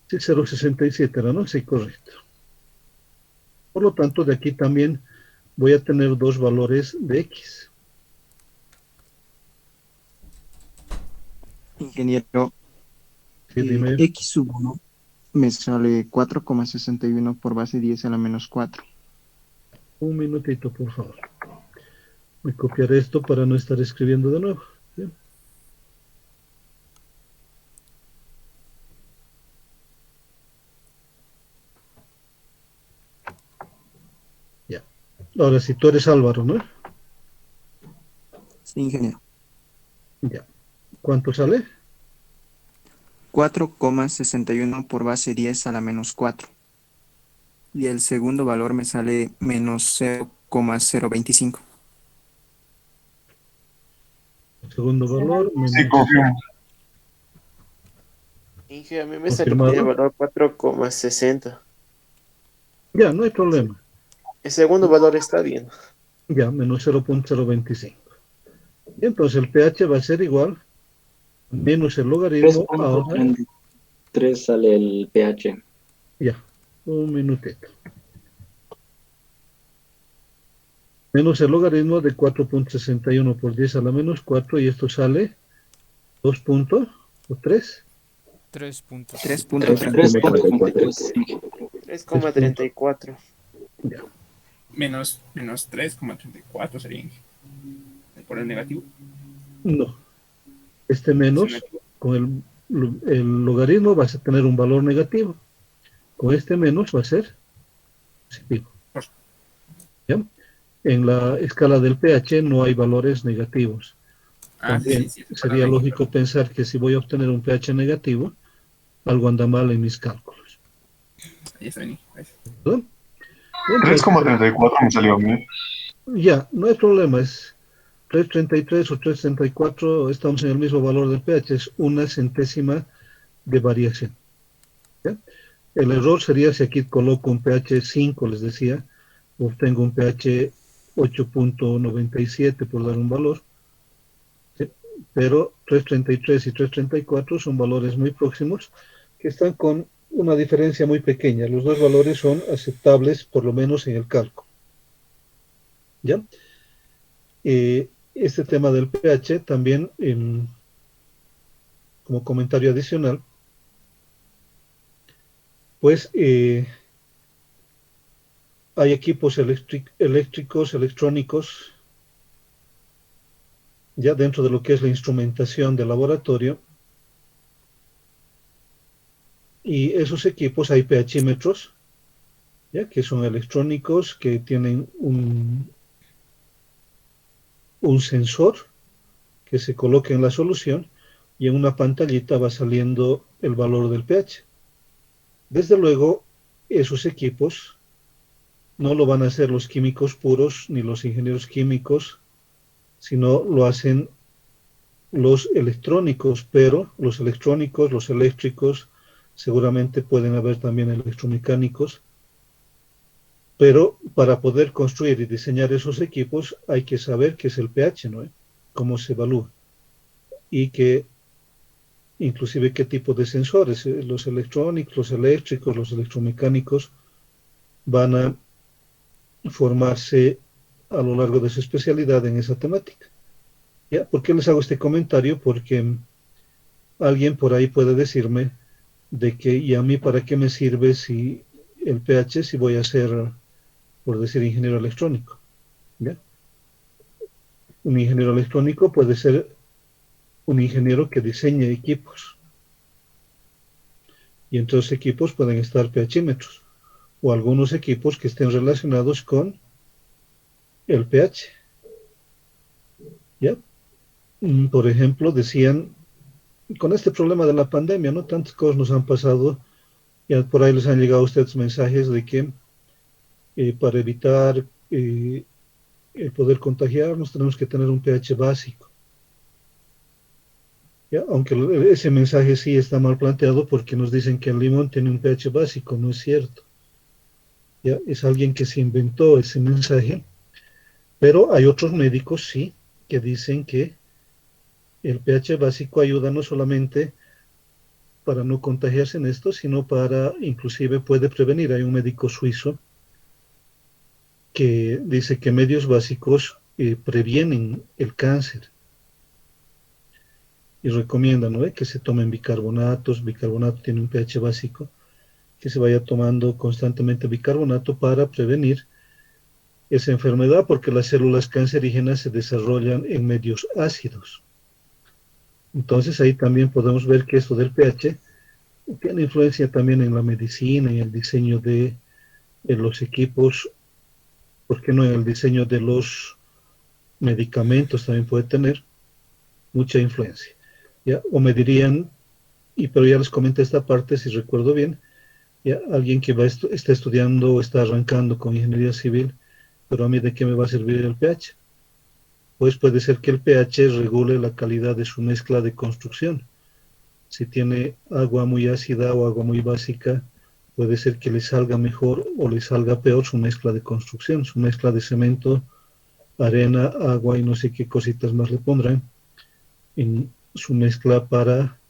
Sí, 0.67 era, ¿no? Sí, correcto. Por lo tanto, de aquí también voy a tener dos valores de X. Ingeniero, Sí, dime. X sub 1 me sale 4,61 por base 10 a la menos 4. Un minutito, por favor. Voy a copiar esto para no estar escribiendo de nuevo. Bien. Ya. Ahora, si tú eres Álvaro, ¿no? Sí, ingeniero. Ya. ¿Cuánto sale? 4,61 por base 10 a la menos 4. Y el segundo valor me sale menos 0,025. El segundo valor. Sí, confirmo. Inge, a mí me salió que tiene ¿Confirmado? valor 4,60. Ya, no hay problema. El segundo valor está bien. Ya, menos 0.025. Y entonces el pH va a ser igual menos el logaritmo ahora. 3.33 sale el pH. Ya, un minutito. Menos el logaritmo de 4.61 por 10 a la menos 4 y esto sale 2 puntos o 3. 3.3. 3.33. 3,34. Ya. Menos 3,34 sería Inge. Por el negativo. No. Este menos con el logaritmo vas a tener un valor negativo. Con este menos va a ser positivo. ¿Ya? En la escala del pH no hay valores negativos. También sería lógico pensar que si voy a obtener un pH negativo, algo anda mal en mis cálculos. Ahí está, Inge. ¿Verdad? 3,34 me salió a mí. Ya, no hay problema, es 3.33 o 3.34, estamos en el mismo valor del pH, es una centésima de variación. ¿Ya? El error sería si aquí coloco un pH 5, les decía, obtengo un pH 8.97 por dar un valor, ¿sí? Pero 3.33 y 3.34 son valores muy próximos que están con una diferencia muy pequeña. Los dos valores son aceptables, por lo menos en el cálculo. ¿Ya? Este tema del pH también como comentario adicional, pues hay equipos eléctricos, electrónicos, ya dentro de lo que es la instrumentación del laboratorio, y esos equipos hay pHímetros, ya que son electrónicos, que tienen un sensor que se coloca en la solución y en una pantallita va saliendo el valor del pH. Desde luego, esos equipos no lo van a hacer los químicos puros ni los ingenieros químicos, sino lo hacen los electrónicos, pero los electrónicos, los eléctricos, seguramente pueden haber también electromecánicos, pero para poder construir y diseñar esos equipos hay que saber qué es el pH, ¿no? Cómo se evalúa y que inclusive qué tipo de sensores, los electrónicos, los eléctricos, los electromecánicos van a formarse a lo largo de su especialidad en esa temática. ¿Ya? ¿Por qué les hago este comentario? Porque alguien por ahí puede decirme de que, ¿y a mí para qué me sirve si el pH si voy a ser, por decir, ingeniero electrónico? ¿Ya? Un ingeniero electrónico puede ser un ingeniero que diseñe equipos. Y entre esos equipos pueden estar pHímetros o algunos equipos que estén relacionados con el pH. ¿Ya? Por ejemplo, decían, con este problema de la pandemia, ¿no? Tantas cosas nos han pasado, ya por ahí les han llegado a ustedes mensajes de que para evitar el poder contagiarnos tenemos que tener un pH básico. ¿Ya? Aunque ese mensaje sí está mal planteado porque nos dicen que el limón tiene un pH básico, no es cierto. ¿Ya? Es alguien que se inventó ese mensaje, pero hay otros médicos, sí, que dicen que el pH básico ayuda no solamente para no contagiarse en esto, sino para, inclusive puede prevenir. Hay un médico suizo que dice que medios básicos previenen el cáncer. Y recomienda, ¿no? Que se tomen bicarbonatos. Bicarbonato tiene un pH básico, que se vaya tomando constantemente bicarbonato para prevenir esa enfermedad, porque las células cancerígenas se desarrollan en medios ácidos. Entonces ahí también podemos ver que esto del pH tiene influencia también en la medicina, en el diseño de los equipos, ¿por qué no en el diseño de los medicamentos? También puede tener mucha influencia. ¿Ya? O me dirían, pero ya les comenté esta parte, si recuerdo bien, ¿ya? Alguien que está estudiando o está arrancando con ingeniería civil, pero a mí ¿de qué me va a servir el pH? Pues puede ser que el pH regule la calidad de su mezcla de construcción. Si tiene agua muy ácida o agua muy básica, puede ser que le salga mejor o le salga peor su mezcla de construcción, su mezcla de cemento, arena, agua y no sé qué cositas más le pondrán en su mezcla para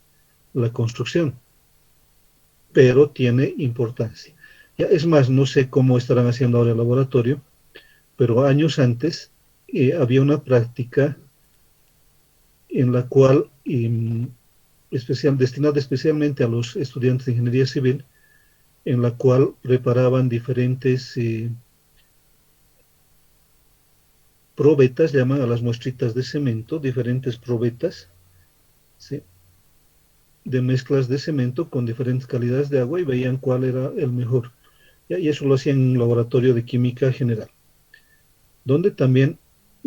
la construcción. Pero tiene importancia. Ya, es más, no sé cómo estarán haciendo ahora el laboratorio, pero años antes había una práctica en la cual, destinada especialmente a los estudiantes de ingeniería civil, en la cual preparaban diferentes probetas, llaman a las muestritas de cemento, diferentes probetas, ¿sí? De mezclas de cemento con diferentes calidades de agua y veían cuál era el mejor. ¿Ya? Y eso lo hacían en un laboratorio de química general, donde también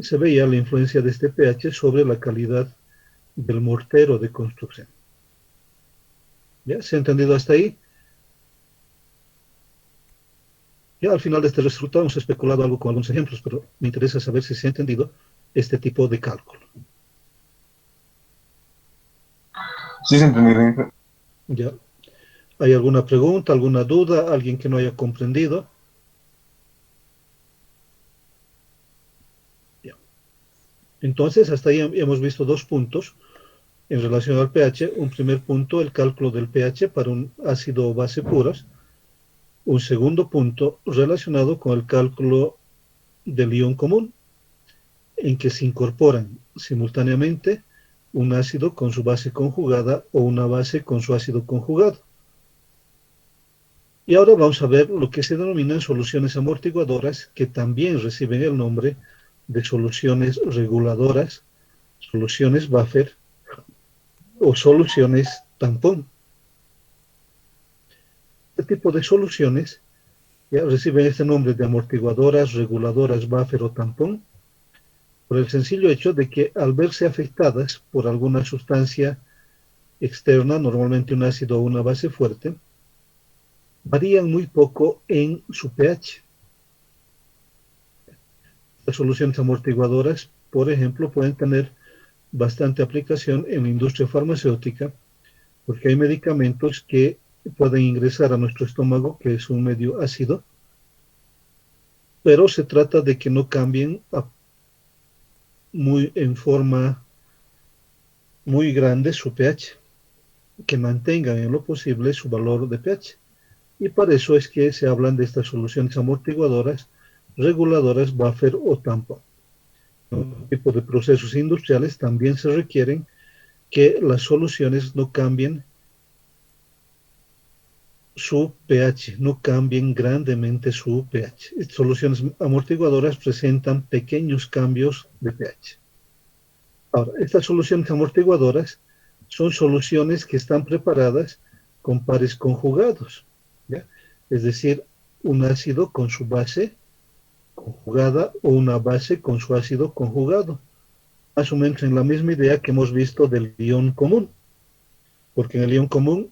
se veía la influencia de este pH sobre la calidad del mortero de construcción. ¿Ya? ¿Se ha entendido hasta ahí? Ya al final de este resultado hemos especulado algo con algunos ejemplos, pero me interesa saber si se ha entendido este tipo de cálculo. Sí, se entendió. ¿Ya? ¿Hay alguna pregunta, alguna duda, alguien que no haya comprendido? Ya. Entonces, hasta ahí hemos visto dos puntos en relación al pH. Un primer punto, el cálculo del pH para un ácido o base puras. Un segundo punto relacionado con el cálculo del ion común, en que se incorporan simultáneamente un ácido con su base conjugada o una base con su ácido conjugado. Y ahora vamos a ver lo que se denominan soluciones amortiguadoras, que también reciben el nombre de soluciones reguladoras, soluciones buffer o soluciones tampón. Este tipo de soluciones ya reciben este nombre de amortiguadoras, reguladoras, buffer o tampón, por el sencillo hecho de que al verse afectadas por alguna sustancia externa, normalmente un ácido o una base fuerte, varían muy poco en su pH. Las soluciones amortiguadoras, por ejemplo, pueden tener bastante aplicación en la industria farmacéutica, porque hay medicamentos que pueden ingresar a nuestro estómago, que es un medio ácido, pero se trata de que no cambien en forma muy grande su pH, que mantengan en lo posible su valor de pH. Y para eso es que se hablan de estas soluciones amortiguadoras, reguladoras, buffer o tampón. Este tipo de procesos industriales también se requieren que las soluciones no cambien su pH, no cambien grandemente su pH. Estas soluciones amortiguadoras presentan pequeños cambios de pH. Ahora, estas soluciones amortiguadoras son soluciones que están preparadas con pares conjugados, ¿ya? Es decir, un ácido con su base conjugada o una base con su ácido conjugado, más o menos en la misma idea que hemos visto del ion común, porque en el ion común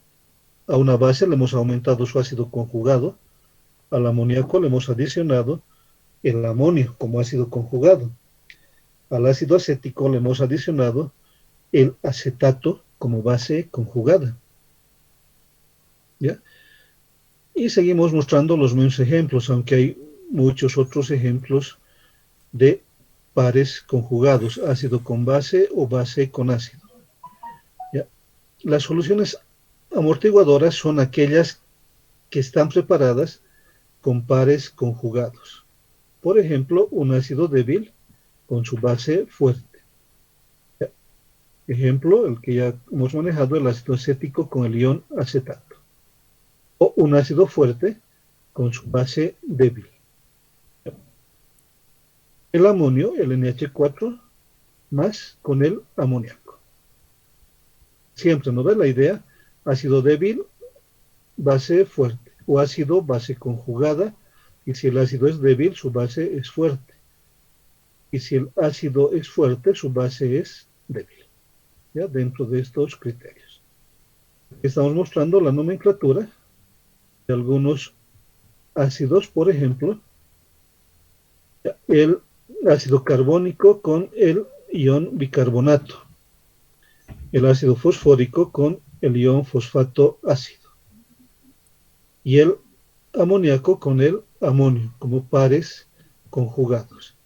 a una base le hemos aumentado su ácido conjugado, al amoníaco le hemos adicionado el amonio como ácido conjugado, al ácido acético le hemos adicionado el acetato como base conjugada, ¿ya? Y seguimos mostrando los mismos ejemplos, aunque hay muchos otros ejemplos de pares conjugados, ácido con base o base con ácido, ¿ya? Las soluciones amortiguadoras son aquellas que están preparadas con pares conjugados. Por ejemplo, un ácido débil con su base fuerte. ¿Ya? Ejemplo, el que ya hemos manejado, el ácido acético con el ion acetato. O un ácido fuerte con su base débil. ¿Ya? El amonio, el NH4, más con el amoníaco. Siempre nos da la idea, ácido débil, base fuerte, o ácido, base conjugada, y si el ácido es débil, su base es fuerte. Y si el ácido es fuerte, su base es débil, ¿ya? Dentro de estos criterios. Estamos mostrando la nomenclatura de algunos ácidos, por ejemplo, el ácido carbónico con el ion bicarbonato, el ácido fosfórico con el ion fosfato ácido, y el amoníaco con el amonio, como pares conjugados.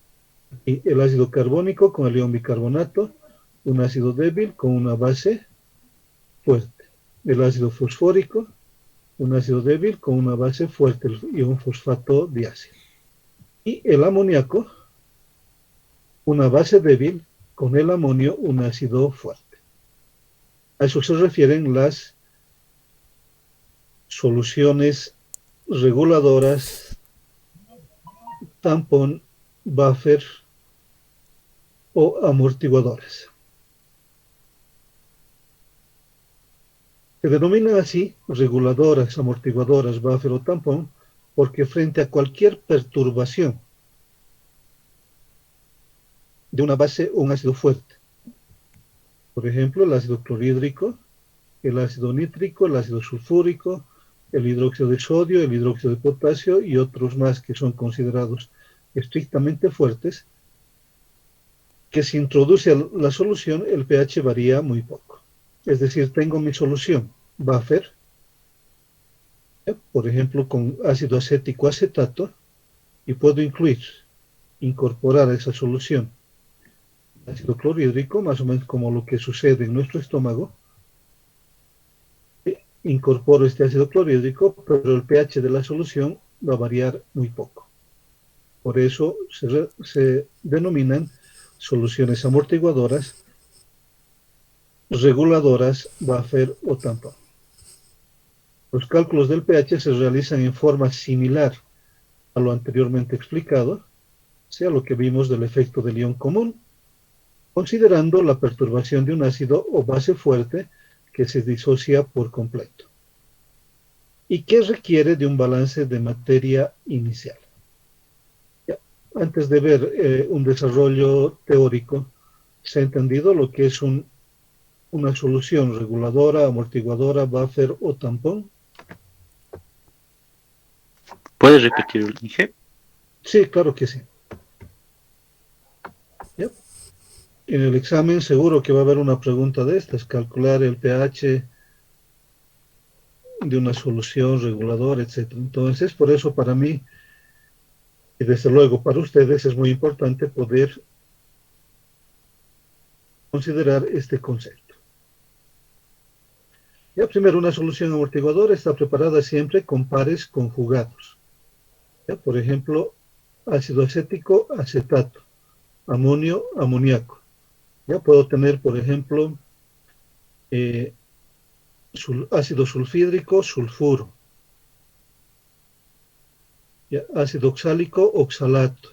Y el ácido carbónico con el ion bicarbonato, un ácido débil con una base fuerte. El ácido fosfórico, un ácido débil con una base fuerte, el ion fosfato diácido. Y el amoníaco, una base débil con el amonio, un ácido fuerte. A eso se refieren las soluciones reguladoras, tampón, buffer o amortiguadoras. Se denominan así reguladoras, amortiguadoras, buffer o tampón porque frente a cualquier perturbación de una base o un ácido fuerte, por ejemplo, el ácido clorhídrico, el ácido nítrico, el ácido sulfúrico, el hidróxido de sodio, el hidróxido de potasio y otros más que son considerados estrictamente fuertes, que si introduce la solución, el pH varía muy poco. Es decir, tengo mi solución buffer, por ejemplo, con ácido acético acetato, y puedo incorporar a esa solución ácido clorhídrico, más o menos como lo que sucede en nuestro estómago. Incorporo este ácido clorhídrico, pero el pH de la solución va a variar muy poco. Por eso se denominan soluciones amortiguadoras reguladoras, buffer o tampón. Los cálculos del pH se realizan en forma similar a lo anteriormente explicado, sea lo que vimos del efecto del ion común, considerando la perturbación de un ácido o base fuerte que se disocia por completo y que requiere de un balance de materia inicial. Ya, antes de ver un desarrollo teórico, se ha entendido lo que es una solución reguladora, amortiguadora, buffer o tampón. ¿Puedes repetir, Inge? Sí, claro que sí. ¿Ya? En el examen seguro que va a haber una pregunta de estas, calcular el pH de una solución reguladora, etc. Entonces, por eso para mí, y desde luego para ustedes, es muy importante poder considerar este concepto. Ya, primero, una solución amortiguadora está preparada siempre con pares conjugados. ¿Ya? Por ejemplo, ácido acético, acetato, amonio, amoníaco. Ya puedo tener, por ejemplo, ácido sulfídrico, sulfuro. ¿Ya? Ácido oxálico, oxalato.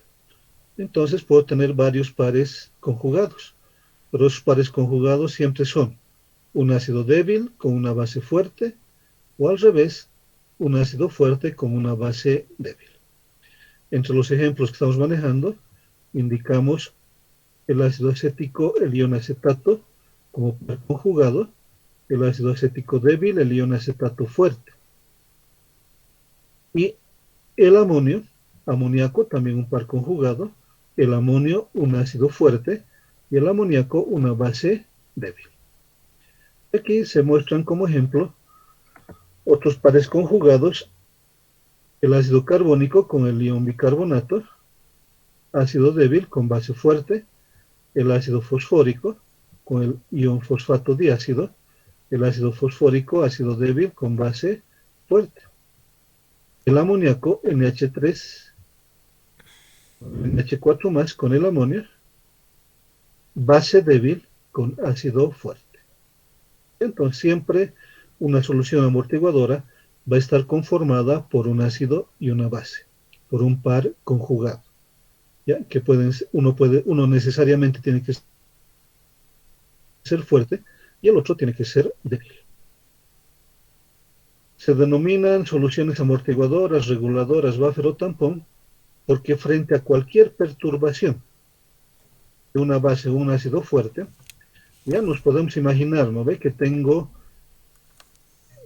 Entonces puedo tener varios pares conjugados, pero esos pares conjugados siempre son un ácido débil con una base fuerte o al revés, un ácido fuerte con una base débil. Entre los ejemplos que estamos manejando, indicamos el ácido acético, el ion acetato, como par conjugado, el ácido acético débil, el ion acetato fuerte. Y el amonio, amoníaco, también un par conjugado, el amonio, un ácido fuerte, y el amoníaco, una base débil. Aquí se muestran como ejemplo otros pares conjugados, el ácido carbónico con el ion bicarbonato, ácido débil con base fuerte, el ácido fosfórico con el ion fosfato diácido, el ácido fosfórico, ácido débil con base fuerte. El amoníaco, NH3, NH4 más con el amonio, base débil con ácido fuerte. Entonces siempre una solución amortiguadora va a estar conformada por un ácido y una base, por un par conjugado. ¿Ya? Que uno necesariamente tiene que ser fuerte y el otro tiene que ser débil. Se denominan soluciones amortiguadoras, reguladoras, buffer o tampón, porque frente a cualquier perturbación de una base o un ácido fuerte, ya nos podemos imaginar, ¿no ve? Que tengo,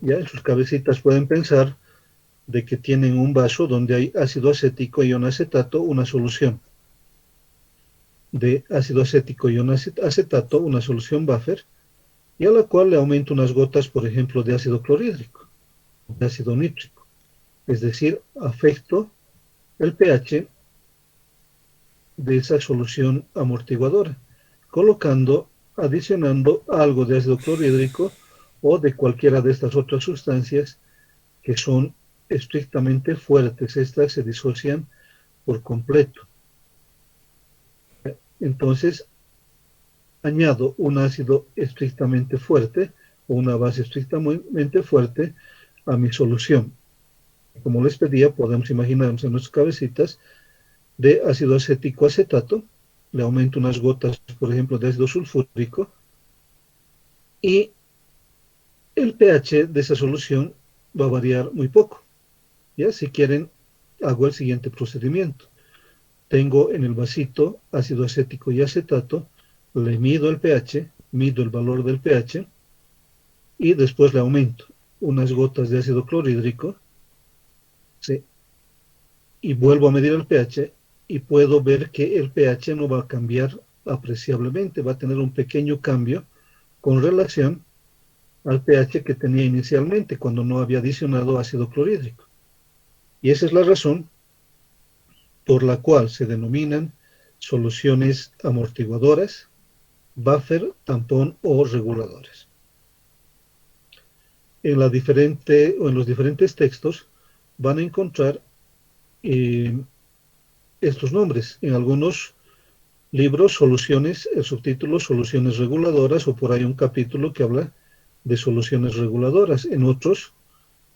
ya en sus cabecitas pueden pensar de que tienen un vaso donde hay ácido acético y ion acetato, una solución de ácido acético y ion acetato, una solución buffer, y a la cual le aumento unas gotas, por ejemplo, de ácido clorhídrico, de ácido nítrico. Es decir, afecto el pH de esa solución amortiguadora, adicionando algo de ácido clorhídrico o de cualquiera de estas otras sustancias que son estrictamente fuertes. Estas se disocian por completo. Entonces, añado un ácido estrictamente fuerte o una base estrictamente fuerte a mi solución. Como les pedía, podemos imaginarnos en nuestras cabecitas de ácido acético acetato, le aumento unas gotas, por ejemplo, de ácido sulfúrico, y el pH de esa solución va a variar muy poco. Ya, si quieren, hago el siguiente procedimiento. Tengo en el vasito ácido acético y acetato, le mido el pH, mido el valor del pH, y después le aumento unas gotas de ácido clorhídrico, ¿sí? Y vuelvo a medir el pH, y puedo ver que el pH no va a cambiar apreciablemente, va a tener un pequeño cambio con relación al pH que tenía inicialmente cuando no había adicionado ácido clorhídrico. Y esa es la razón por la cual se denominan soluciones amortiguadoras, buffer, tampón o reguladores. En los diferentes textos van a encontrar estos nombres. En algunos libro Soluciones, el subtítulo Soluciones reguladoras, o por ahí un capítulo que habla de soluciones reguladoras. En otros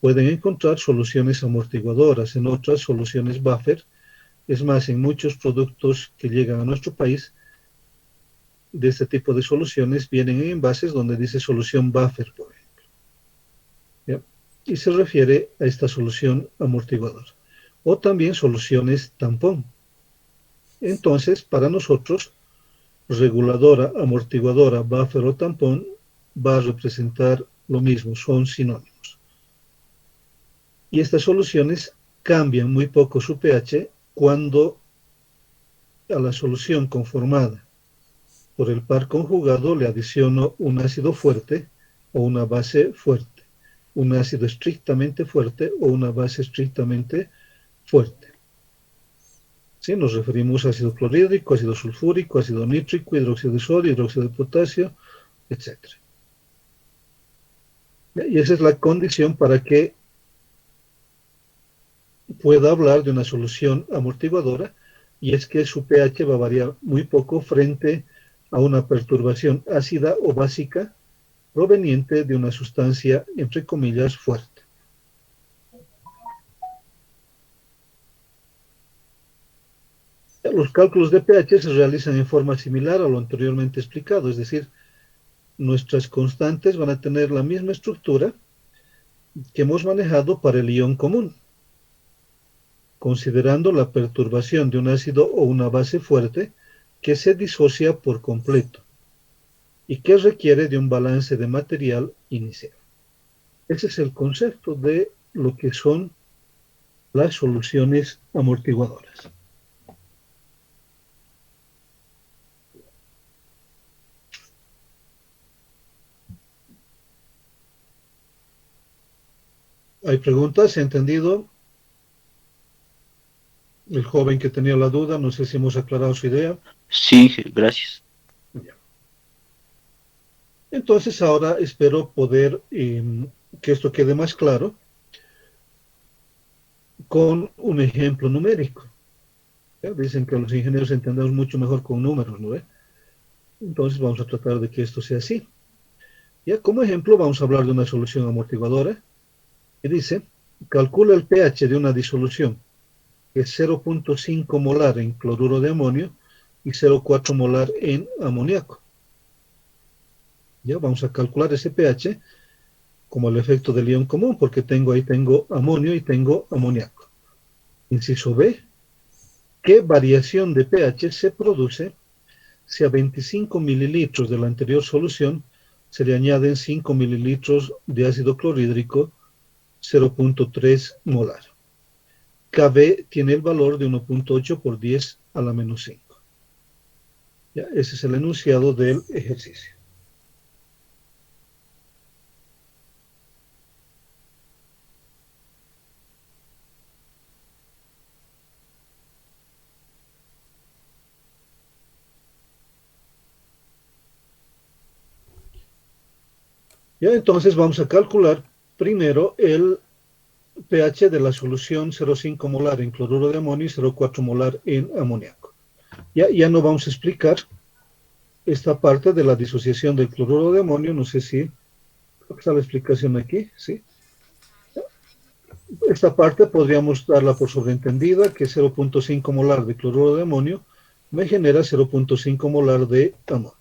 pueden encontrar soluciones amortiguadoras, en otras soluciones buffer. Es más, en muchos productos que llegan a nuestro país de este tipo de soluciones vienen en envases donde dice solución buffer, por ejemplo. ¿Ya? Y se refiere a esta solución amortiguadora. O también soluciones tampón. Entonces, para nosotros, reguladora, amortiguadora, buffer o tampón va a representar lo mismo, son sinónimos. Y estas soluciones cambian muy poco su pH cuando a la solución conformada por el par conjugado le adiciono un ácido fuerte o una base fuerte, un ácido estrictamente fuerte o una base estrictamente fuerte. ¿Sí? Nos referimos a ácido clorhídrico, ácido sulfúrico, ácido nítrico, hidróxido de sodio, hidróxido de potasio, etc. Y esa es la condición para que pueda hablar de una solución amortiguadora, y es que su pH va a variar muy poco frente a una perturbación ácida o básica proveniente de una sustancia, entre comillas, fuerte. Los cálculos de pH se realizan en forma similar a lo anteriormente explicado, es decir, nuestras constantes van a tener la misma estructura que hemos manejado para el ion común, considerando la perturbación de un ácido o una base fuerte que se disocia por completo y que requiere de un balance de material inicial. Ese es el concepto de lo que son las soluciones amortiguadoras. ¿Hay preguntas? ¿Se ha entendido? El joven que tenía la duda, no sé si hemos aclarado su idea. Sí, gracias. Entonces ahora espero poder que esto quede más claro con un ejemplo numérico. ¿Ya? Dicen que los ingenieros entendemos mucho mejor con números, ¿no ve? Entonces vamos a tratar de que esto sea así. Ya como ejemplo vamos a hablar de una solución amortiguadora que dice, calcula el pH de una disolución que es 0.5 molar en cloruro de amonio y 0.4 molar en amoníaco. Ya vamos a calcular ese pH como el efecto del ion común, porque ahí tengo amonio y tengo amoníaco. Inciso B, ¿qué variación de pH se produce si a 25 mililitros de la anterior solución se le añaden 5 mililitros de ácido clorhídrico 0.3 molar? KB tiene el valor de 1.8 por 10 a la menos 5. ¿Ya? Ese es el enunciado del ejercicio. Ya, entonces vamos a calcular primero el pH de la solución 0,5 molar en cloruro de amonio y 0,4 molar en amoníaco. Ya no vamos a explicar esta parte de la disociación del cloruro de amonio, no sé si está la explicación aquí, ¿sí? Esta parte podríamos darla por sobreentendida, que 0.5 molar de cloruro de amonio me genera 0.5 molar de amonio.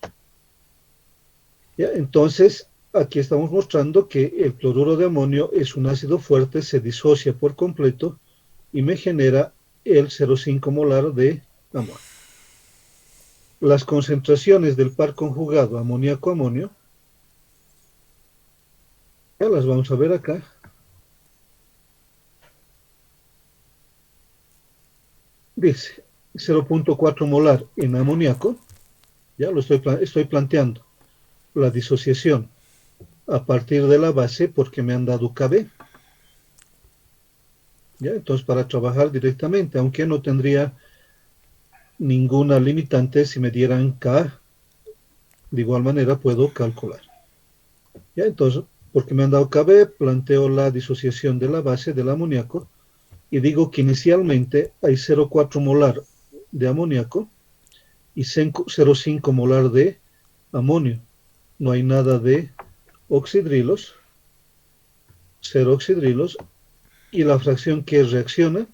¿Ya? Entonces, aquí estamos mostrando que el cloruro de amonio es un ácido fuerte, se disocia por completo y me genera el 0,5 molar de amonio. Las concentraciones del par conjugado amoníaco-amonio, ya las vamos a ver acá. Dice 0.4 molar en amoníaco, ya lo estoy planteando, la disociación a partir de la base porque me han dado KB. ¿Ya? Entonces para trabajar directamente, aunque no tendría ninguna limitante si me dieran K, de igual manera puedo calcular. ¿Ya? Entonces, porque me han dado KB, planteo la disociación de la base del amoníaco y digo que inicialmente hay 0,4 molar de amoníaco y 0,5 molar de amonio. No hay nada de oxidrilos, 0 oxidrilos, y la fracción que reacciona,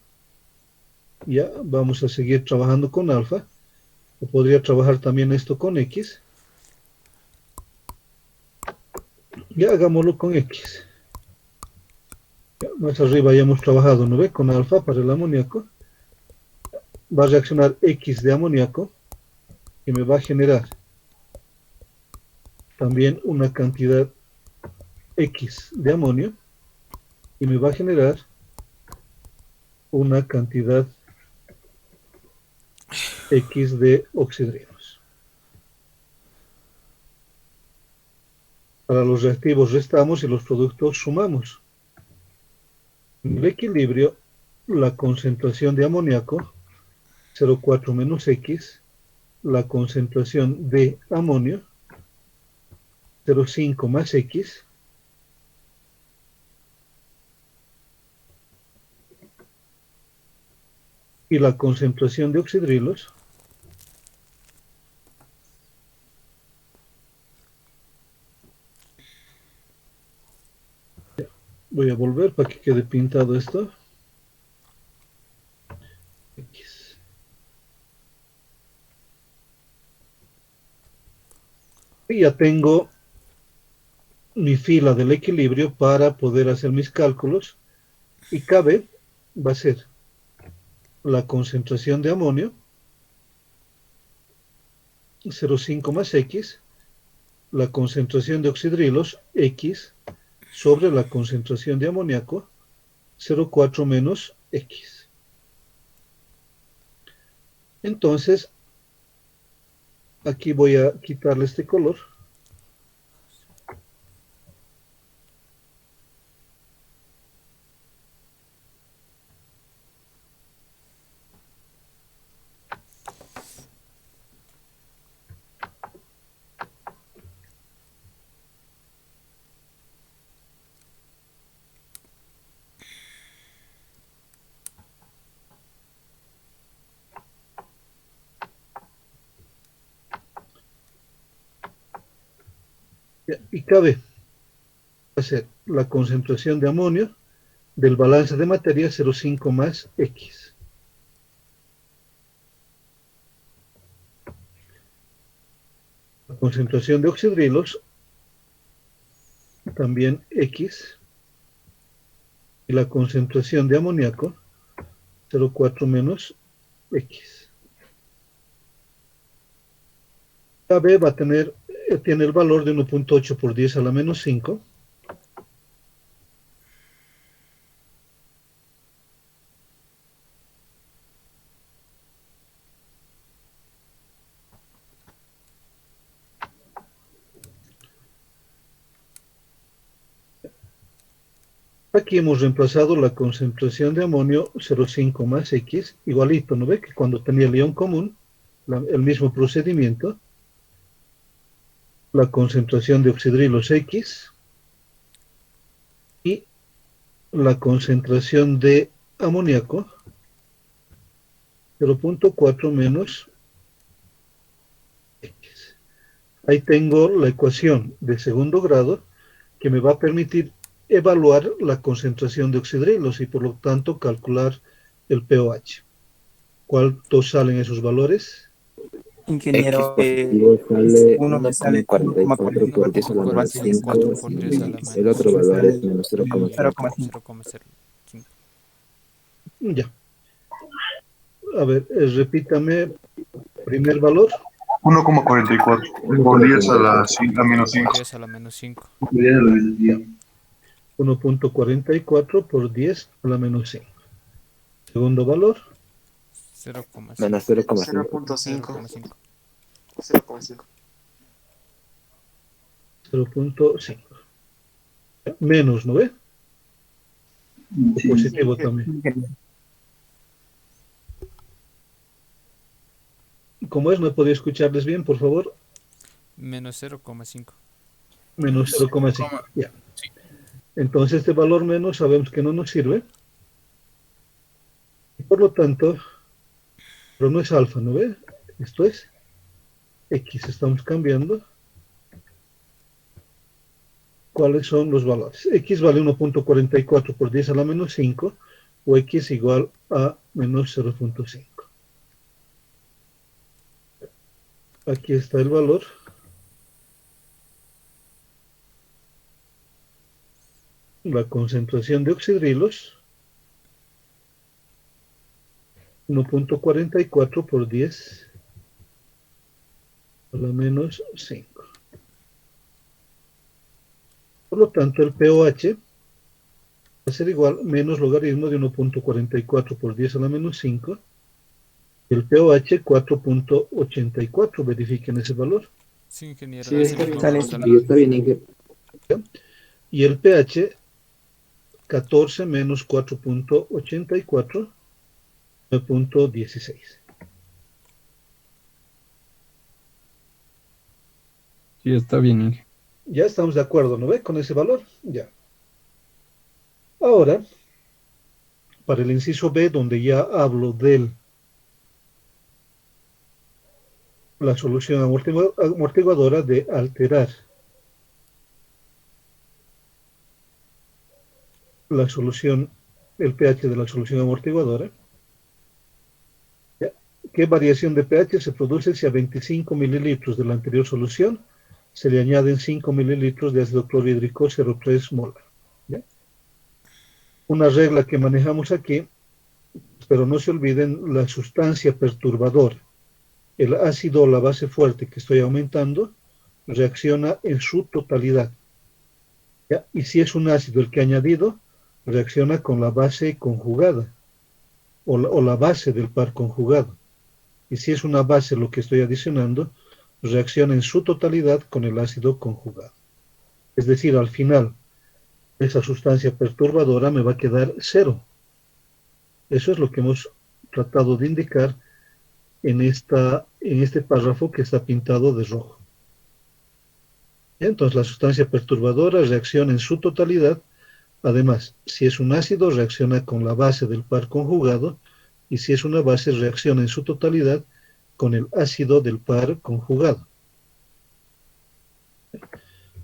ya vamos a seguir trabajando con alfa, o podría trabajar también esto con X. Ya hagámoslo con X. Ya, más arriba ya hemos trabajado, ¿no ve? Con alfa para el amoníaco. Va a reaccionar X de amoníaco, que me va a generar también una cantidad X de amonio, y me va a generar una cantidad X de oxidrilos. Para los reactivos restamos y los productos sumamos. En el equilibrio, la concentración de amoníaco, 0,4 menos X, la concentración de amonio, 0,5 más X, y la concentración de oxidrilos, voy a volver para que quede pintado esto. X. Y ya tengo mi fila del equilibrio para poder hacer mis cálculos, y KB va a ser la concentración de amonio, 0,5 más X, la concentración de oxidrilos, X, sobre la concentración de amoníaco, 0,4 menos X. Entonces, aquí voy a quitarle este color. Y cabe hacer la concentración de amonio del balance de materia 0,5 más X. La concentración de oxidrilos también X. Y la concentración de amoníaco 0,4 menos X. KB va a tener, tiene el valor de 1,8 por 10 a la menos 5. Aquí hemos reemplazado la concentración de amonio 0,5 más X, igualito, ¿no ve? Que cuando tenía el ion común, el mismo procedimiento. La concentración de oxidrilos X y la concentración de amoníaco 0,4 menos X. Ahí tengo la ecuación de segundo grado que me va a permitir evaluar la concentración de oxidrilos y por lo tanto calcular el pOH. ¿Cuántos salen esos valores? Ingeniero, sale uno me sale 1,44 por 10 a la menos 5 y el otro valor es menos 0,5. 0,5. Ya. A ver, repítame, primer valor. 1,44 por 10 a menos 5. 10 a la menos 5. 1,44 por 10 a la menos 5. Segundo valor. 0,5. Menos 0,5. 0.5. 0,5. 0,5. Menos, ¿no ve? Sí. Positivo también. ¿Cómo es? ¿No podía escucharles bien, por favor? Menos 0,5. Menos 0,5. Ya. Entonces este valor menos sabemos que no nos sirve. Y por lo tanto, pero no es alfa, ¿no ve? Esto es X estamos cambiando. ¿Cuáles son los valores? X vale 1.44 por 10 a la menos 5 o X igual a menos 0.5. Aquí está el valor. La concentración de oxidrilos, 1.44 por 10 a la menos 5. Por lo tanto, el pOH va a ser igual menos logaritmo de 1.44 por 10 a la menos 5. El pOH 4.84. Verifiquen ese valor. Sí, ingeniero. Sí, ese está mismo bien, valor sale. sí, está bien, Inge. Y el pH 14 menos 4.84, 9.16. Sí, está bien, Inge. Ya estamos de acuerdo, ¿no ve? Con ese valor. Ya. Ahora, para el inciso B, donde ya hablo de la solución amortiguadora de alterar la solución, el pH de la solución amortiguadora. ¿Ya? ¿Qué variación de pH se produce si a 25 mililitros de la anterior solución se le añaden 5 mililitros de ácido clorhídrico 0,3 molar? ¿Ya? Una regla que manejamos aquí, pero no se olviden la sustancia perturbadora. El ácido o la base fuerte que estoy aumentando reacciona en su totalidad. ¿Ya? Y si es un ácido el que he añadido, reacciona con la base conjugada o la base del par conjugado. Y si es una base lo que estoy adicionando, reacciona en su totalidad con el ácido conjugado. Es decir, al final, esa sustancia perturbadora me va a quedar cero. Eso es lo que hemos tratado de indicar en este párrafo que está pintado de rojo. Entonces, la sustancia perturbadora reacciona en su totalidad. Además, si es un ácido, reacciona con la base del par conjugado, y si es una base, reacciona en su totalidad con el ácido del par conjugado.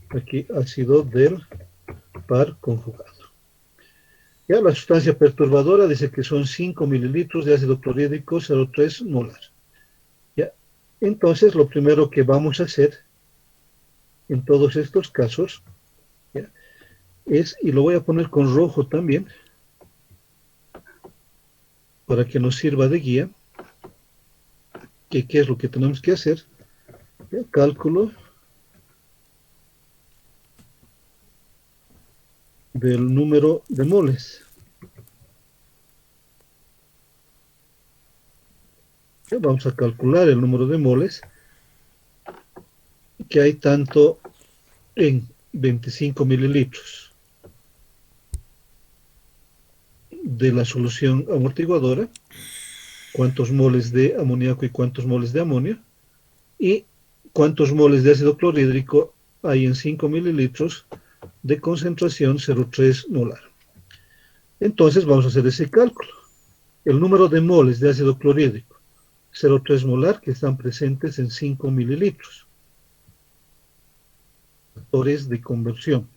Aquí, ácido del par conjugado. Ya la sustancia perturbadora dice que son 5 mililitros de ácido clorhídrico 0,3 molar. ¿Ya? Entonces, lo primero que vamos a hacer en todos estos casos, ¿ya?, es, y lo voy a poner con rojo también, para que nos sirva de guía, que qué es lo que tenemos que hacer. ¿Ya? Cálculo del número de moles. ¿Ya? Vamos a calcular el número de moles que hay tanto en 25 mililitros de la solución amortiguadora, cuántos moles de amoníaco y cuántos moles de amonio, y cuántos moles de ácido clorhídrico hay en 5 mililitros de concentración 0,3 molar. Entonces vamos a hacer ese cálculo. El número de moles de ácido clorhídrico 0,3 molar que están presentes en 5 mililitros. Factores de conversión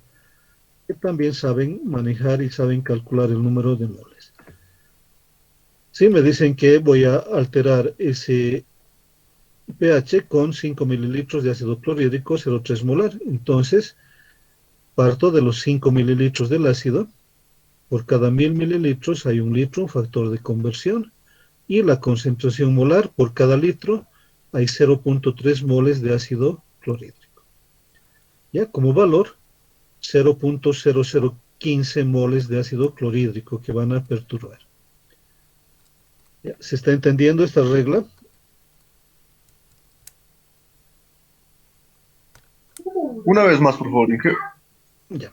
que también saben manejar y saben calcular el número de moles. Si me dicen que voy a alterar ese pH con 5 mililitros de ácido clorhídrico 0,3 molar, entonces parto de los 5 mililitros del ácido. Por cada 1000 mililitros hay un litro, un factor de conversión, y la concentración molar por cada litro hay 0,3 moles de ácido clorhídrico. Ya como valor, 0,0015 moles de ácido clorhídrico que van a perturbar. ¿Ya? ¿Se está entendiendo esta regla? Una vez más, por favor, Inge. Ya.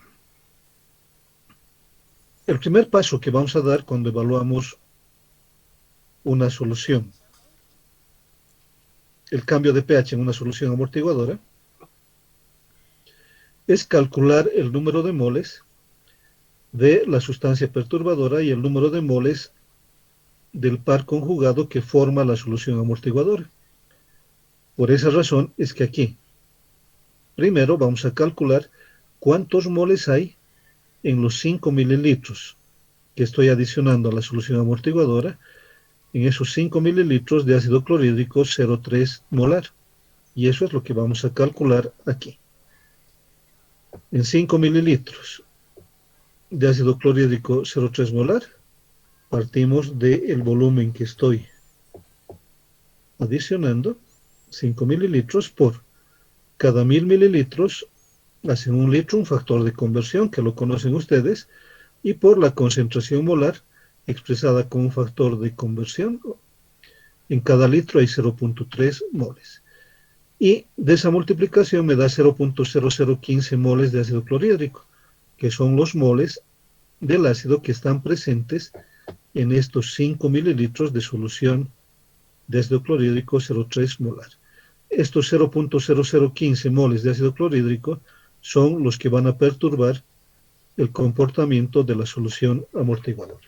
El primer paso que vamos a dar cuando evaluamos una solución, el cambio de pH en una solución amortiguadora, es calcular el número de moles de la sustancia perturbadora y el número de moles del par conjugado que forma la solución amortiguadora. Por esa razón es que aquí, primero vamos a calcular cuántos moles hay en los 5 mililitros que estoy adicionando a la solución amortiguadora, en esos 5 mililitros de ácido clorhídrico 0,3 molar. Y eso es lo que vamos a calcular aquí. En 5 mililitros de ácido clorhídrico 0,3 molar, partimos del volumen que estoy adicionando, 5 mililitros por cada 1000 mililitros, hacen un litro, un factor de conversión que lo conocen ustedes, y por la concentración molar expresada con un factor de conversión, en cada litro hay 0,3 moles. Y de esa multiplicación me da 0,0015 moles de ácido clorhídrico, que son los moles del ácido que están presentes en estos 5 mililitros de solución de ácido clorhídrico 0,3 molar. Estos 0,0015 moles de ácido clorhídrico son los que van a perturbar el comportamiento de la solución amortiguadora.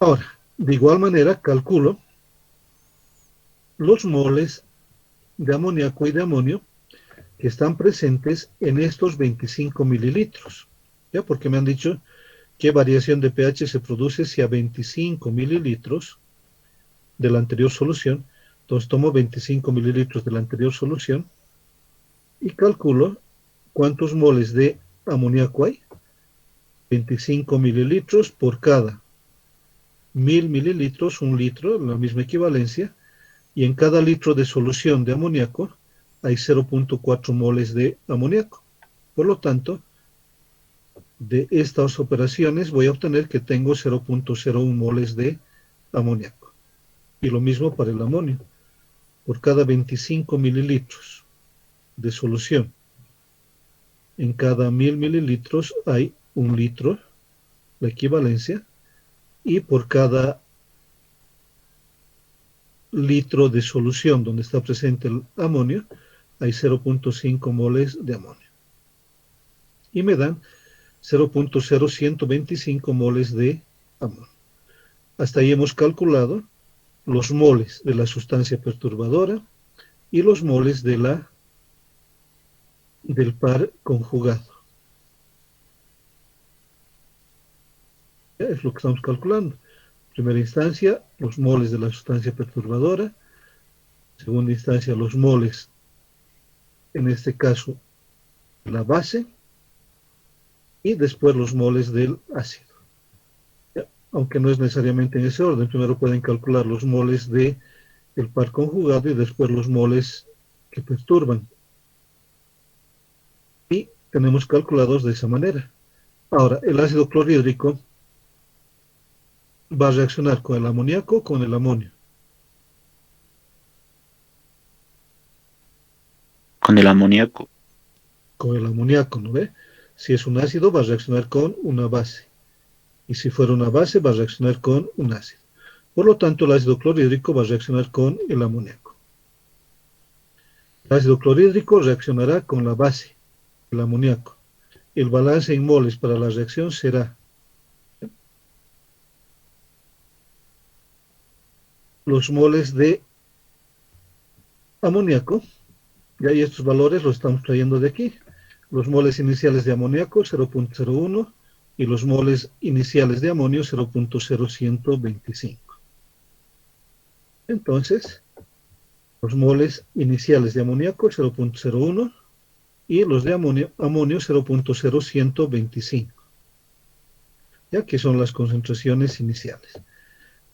Ahora, de igual manera, calculo los moles de amoníaco y de amonio que están presentes en estos 25 mililitros. ¿Ya? Porque me han dicho qué variación de pH se produce si a 25 mililitros de la anterior solución. Entonces tomo 25 mililitros de la anterior solución y calculo cuántos moles de amoníaco hay. 25 mililitros por cada 1000 mililitros, un litro, la misma equivalencia, y en cada litro de solución de amoníaco hay 0,4 moles de amoníaco. Por lo tanto, de estas operaciones voy a obtener que tengo 0,01 moles de amoníaco. Y lo mismo para el amonio. Por cada 25 mililitros de solución, en cada 1000 mililitros hay un litro, la equivalencia, y por cada litro de solución donde está presente el amonio, hay 0,5 moles de amonio. Y me dan 0,0125 moles de amonio. Hasta ahí hemos calculado los moles de la sustancia perturbadora y los moles de del par conjugado. Es lo que estamos calculando. En primera instancia, los moles de la sustancia perturbadora. En segunda instancia, los moles, en este caso, de la base. Y después los moles del ácido. Aunque no es necesariamente en ese orden. Primero pueden calcular los moles del par conjugado y después los moles que perturban. Y tenemos calculados de esa manera. Ahora, el ácido clorhídrico va a reaccionar con el amoníaco o con el amonio. Con el amoníaco. Con el amoníaco, ¿no ve? Si es un ácido va a reaccionar con una base. Y si fuera una base va a reaccionar con un ácido. Por lo tanto, el ácido clorhídrico va a reaccionar con el amoníaco. El ácido clorhídrico reaccionará con la base, el amoníaco. El balance en moles para la reacción será los moles de amoníaco, y estos valores los estamos trayendo de aquí. Los moles iniciales de amoníaco 0,01 y los moles iniciales de amonio 0,0125. Entonces, los moles iniciales de amoníaco 0,01 y los de amonio 0,0125. Ya que son las concentraciones iniciales.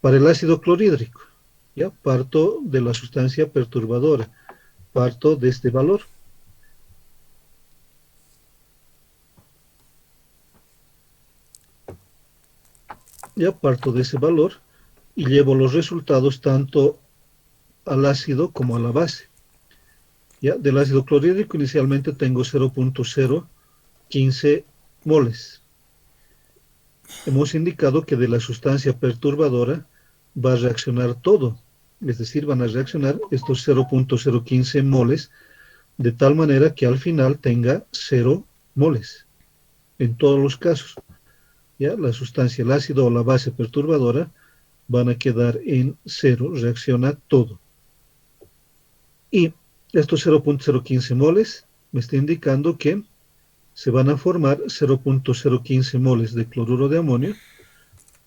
Para el ácido clorhídrico, ya parto de la sustancia perturbadora, parto de este valor. Ya parto de ese valor y llevo los resultados tanto al ácido como a la base. Ya del ácido clorhídrico inicialmente tengo 0,015 moles. Hemos indicado que de la sustancia perturbadora va a reaccionar todo, es decir, van a reaccionar estos 0,015 moles de tal manera que al final tenga 0 moles en todos los casos. ¿ya? La sustancia, el ácido o la base perturbadora van a quedar en cero, reacciona todo. Y estos 0.015 moles me está indicando que se van a formar 0.015 moles de cloruro de amonio,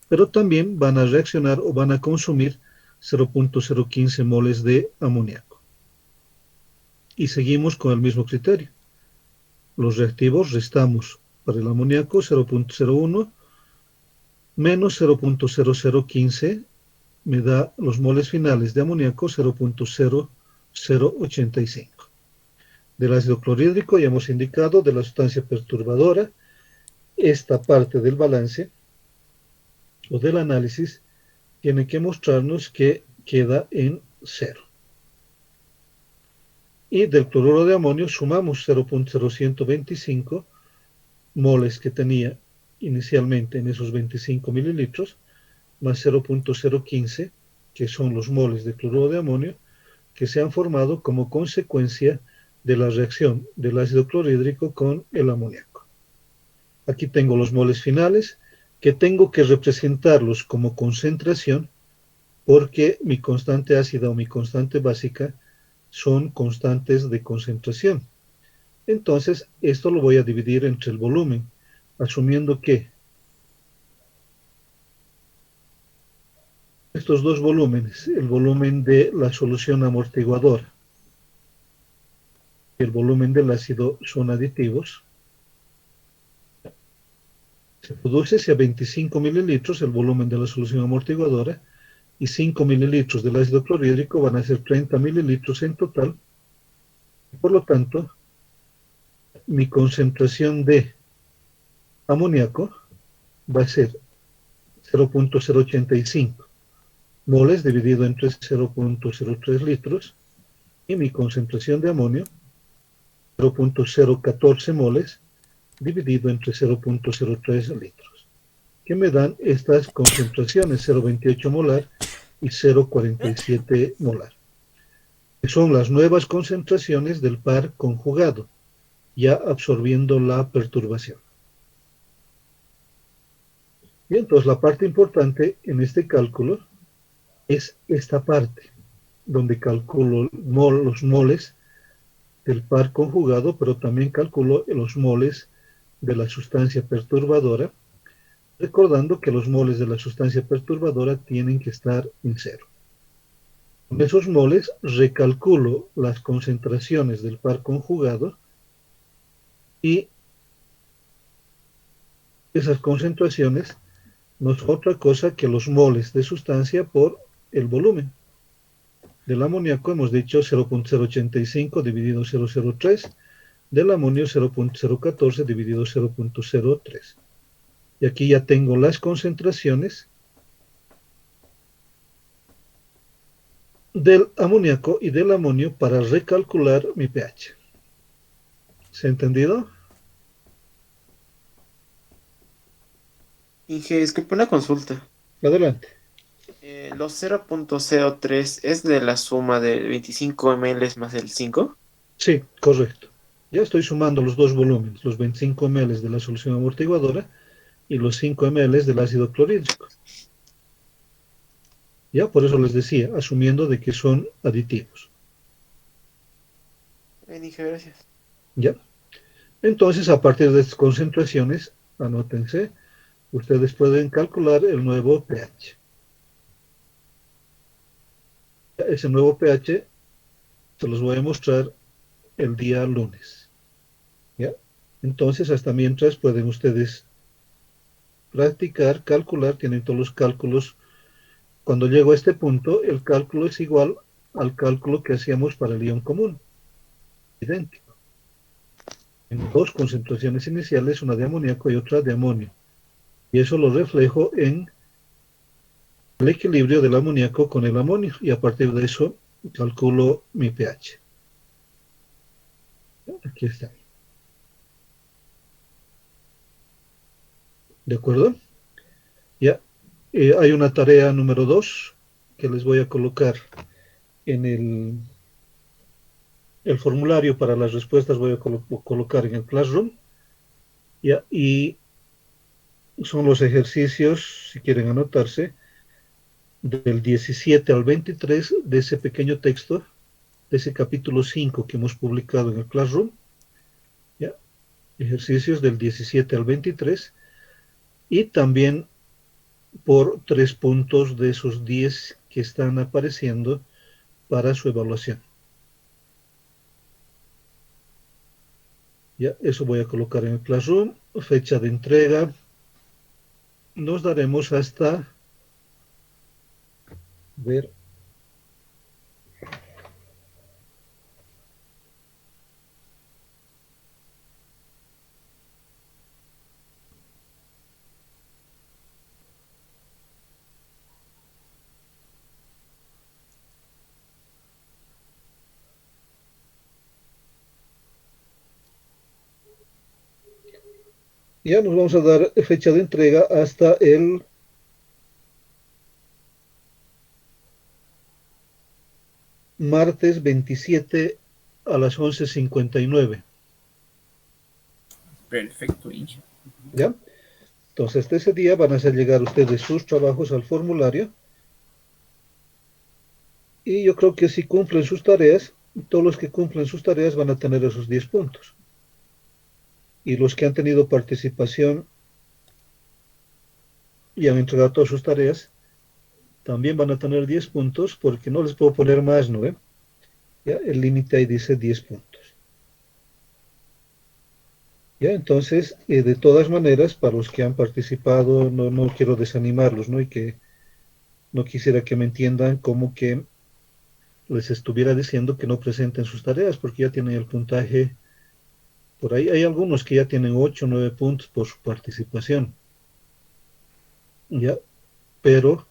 pero también van a reaccionar o van a consumir 0.015 moles de amoníaco. Y seguimos con el mismo criterio. Los reactivos restamos para el amoníaco 0.01 menos 0.0015 me da los moles finales de amoníaco 0.0085. Del ácido clorhídrico ya hemos indicado de la sustancia perturbadora, esta parte del balance o del análisis tiene que mostrarnos que queda en cero. Y del cloruro de amonio sumamos 0.0125 moles que tenía inicialmente en esos 25 mililitros, más 0.015, que son los moles de cloruro de amonio, que se han formado como consecuencia de la reacción del ácido clorhídrico con el amoníaco. Aquí tengo los moles finales, que tengo que representarlos como concentración, porque mi constante ácida o mi constante básica son constantes de concentración. Entonces, esto lo voy a dividir entre el volumen, asumiendo que estos dos volúmenes, el volumen de la solución amortiguadora y el volumen del ácido son aditivos, se produce si a 25 mililitros el volumen de la solución amortiguadora y 5 mililitros del ácido clorhídrico van a ser 30 mililitros en total. Por lo tanto, mi concentración de amoníaco va a ser 0.085 moles dividido entre 0.03 litros y mi concentración de amonio 0.014 moles dividido entre 0.03 litros, que me dan estas concentraciones 0.28 molar y 0.47 molar, que son las nuevas concentraciones del par conjugado, ya absorbiendo la perturbación. Y entonces la parte importante en este cálculo es esta parte, donde calculo los moles del par conjugado, pero también calculo los moles de la sustancia perturbadora, recordando que los moles de la sustancia perturbadora tienen que estar en cero. Con esos moles recalculo las concentraciones del par conjugado y esas concentraciones no es otra cosa que los moles de sustancia por el volumen. Del amoníaco hemos dicho 0.085 dividido 0.03, del amonio 0.014 dividido 0.03. Y aquí ya tengo las concentraciones del amoníaco y del amonio para recalcular mi pH. ¿Se ha entendido? Inge, disculpe una consulta. Adelante. Los 0.03 es de la suma de 25 ml más el 5. Sí, correcto. Ya estoy sumando los dos volúmenes, los 25 ml de la solución amortiguadora y los 5 ml del ácido clorhídrico. Ya, por eso les decía, asumiendo de que son aditivos. Bien, Inge, gracias. Ya. Entonces, a partir de estas concentraciones, anótense, ustedes pueden calcular el nuevo pH. Ese nuevo pH se los voy a mostrar el día lunes. ¿Ya? Entonces, hasta mientras pueden ustedes practicar, calcular, tienen todos los cálculos. Cuando llego a este punto, el cálculo es igual al cálculo que hacíamos para el ion común. Idéntico. En dos concentraciones iniciales, una de amoníaco y otra de amonio. Y eso lo reflejo en el equilibrio del amoníaco con el amonio. Y a partir de eso, calculo mi pH. Aquí está. ¿De acuerdo? Ya. Hay una tarea número 2 que les voy a colocar en el formulario para las respuestas, voy a colocar en el Classroom. Ya, y son los ejercicios, si quieren anotarse, del 17 al 23 de ese pequeño texto, de ese capítulo 5 que hemos publicado en el Classroom. ¿Ya? Ejercicios del 17 al 23 y también por 3 puntos de esos 10 que están apareciendo para su evaluación. Ya, eso voy a colocar en el Classroom. Fecha de entrega. Nos daremos hasta ver. Ya nos vamos a dar fecha de entrega hasta el martes 27 a las 11:59. Perfecto, Inge. ¿Ya? Entonces, ese día van a hacer llegar ustedes sus trabajos al formulario. Y yo creo que si cumplen sus tareas, todos los que cumplen sus tareas van a tener esos 10 puntos. Y los que han tenido participación y han entregado todas sus tareas, también van a tener 10 puntos, porque no les puedo poner más, ¿no? ¿Ya? El límite ahí dice 10 puntos. ¿Ya? Entonces, de todas maneras, para los que han participado, no quiero desanimarlos, ¿no? Y que no quisiera que me entiendan como que les estuviera diciendo que no presenten sus tareas, porque ya tienen el puntaje. Por ahí hay algunos que ya tienen 8 o 9 puntos por su participación. ¿Ya? Pero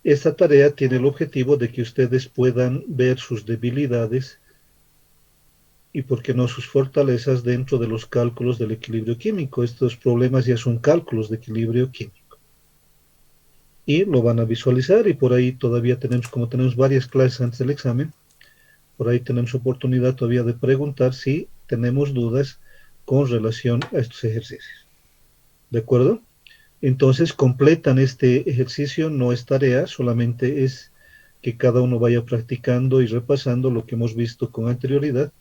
esta tarea tiene el objetivo de que ustedes puedan ver sus debilidades y, por qué no, sus fortalezas dentro de los cálculos del equilibrio químico. Estos problemas ya son cálculos de equilibrio químico. Y lo van a visualizar, y por ahí todavía tenemos, como tenemos varias clases antes del examen, por ahí tenemos oportunidad todavía de preguntar si tenemos dudas con relación a estos ejercicios. ¿De acuerdo? Entonces completan este ejercicio, no es tarea, solamente es que cada uno vaya practicando y repasando lo que hemos visto con anterioridad.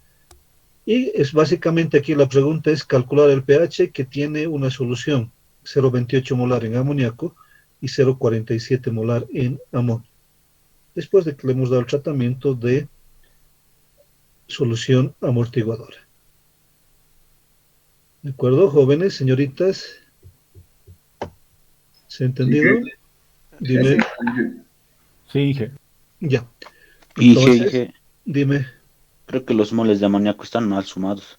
Y es básicamente aquí la pregunta es calcular el pH, que tiene una solución, 0,28 molar en amoníaco y 0,47 molar en amonio. Después de que le hemos dado el tratamiento de solución amortiguadora. ¿De acuerdo, jóvenes, señoritas? ¿Se ha entendido? Dime. Sí, Inge. Ya. Inge, Entonces, Inge, dime, creo que los moles de amoníaco están mal sumados.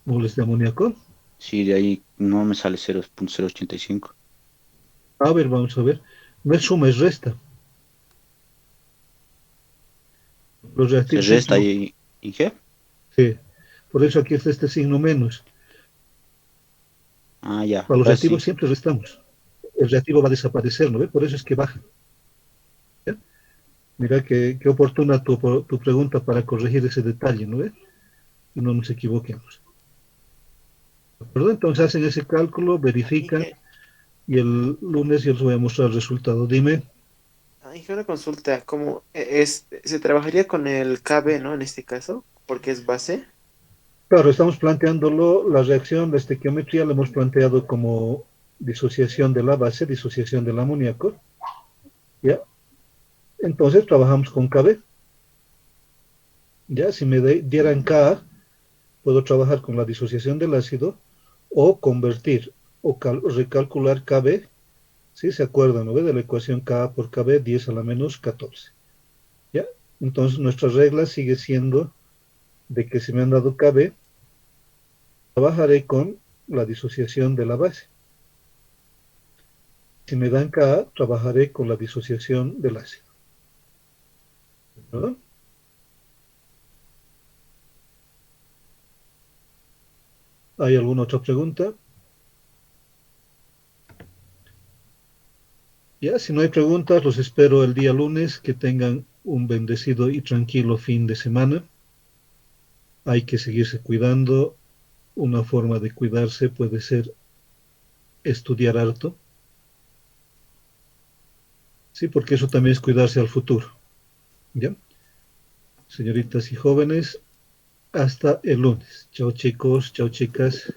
¿moles de amoníaco? Sí, de ahí no me sale 0,085. A ver, vamos a ver. No es suma, es resta. Los Se reactivos siempre resta son. ahí, Inge. Sí. Por eso aquí está este signo menos. Ah, ya, Para los ahora reactivos sí. siempre restamos. El reactivo va a desaparecer, ¿no ve? Por eso es que baja. ¿Ya? Mira qué oportuna tu pregunta para corregir ese detalle, ¿no ve? Y no nos equivoquemos. ¿De acuerdo? Entonces hacen ese cálculo, verifican, Inge, y el lunes yo les voy a mostrar el resultado. Dime. Inge, una consulta, ¿cómo se trabajaría con el KB, ¿no? En este caso, porque es base. Claro, estamos planteándolo, la reacción de estequiometría la hemos planteado como disociación de la base, disociación del amoníaco. ¿Ya? Entonces trabajamos con KB. ¿Ya? Si me dieran K, puedo trabajar con la disociación del ácido o convertir o recalcular KB. ¿Sí? ¿Se acuerdan, no ve? De la ecuación Ka por KB, 10 a la menos 14. ¿Ya? Entonces nuestra regla sigue siendo de que si me han dado KB, trabajaré con la disociación de la base. Si me dan Ka, trabajaré con la disociación del ácido. ¿No? ¿Hay alguna otra pregunta? Ya, si no hay preguntas, los espero el día lunes. Que tengan un bendecido y tranquilo fin de semana. Hay que seguirse cuidando. Una forma de cuidarse puede ser estudiar harto. Sí, porque eso también es cuidarse al futuro. ¿Ya? Señoritas y jóvenes, hasta el lunes. Chao chicos, chao chicas.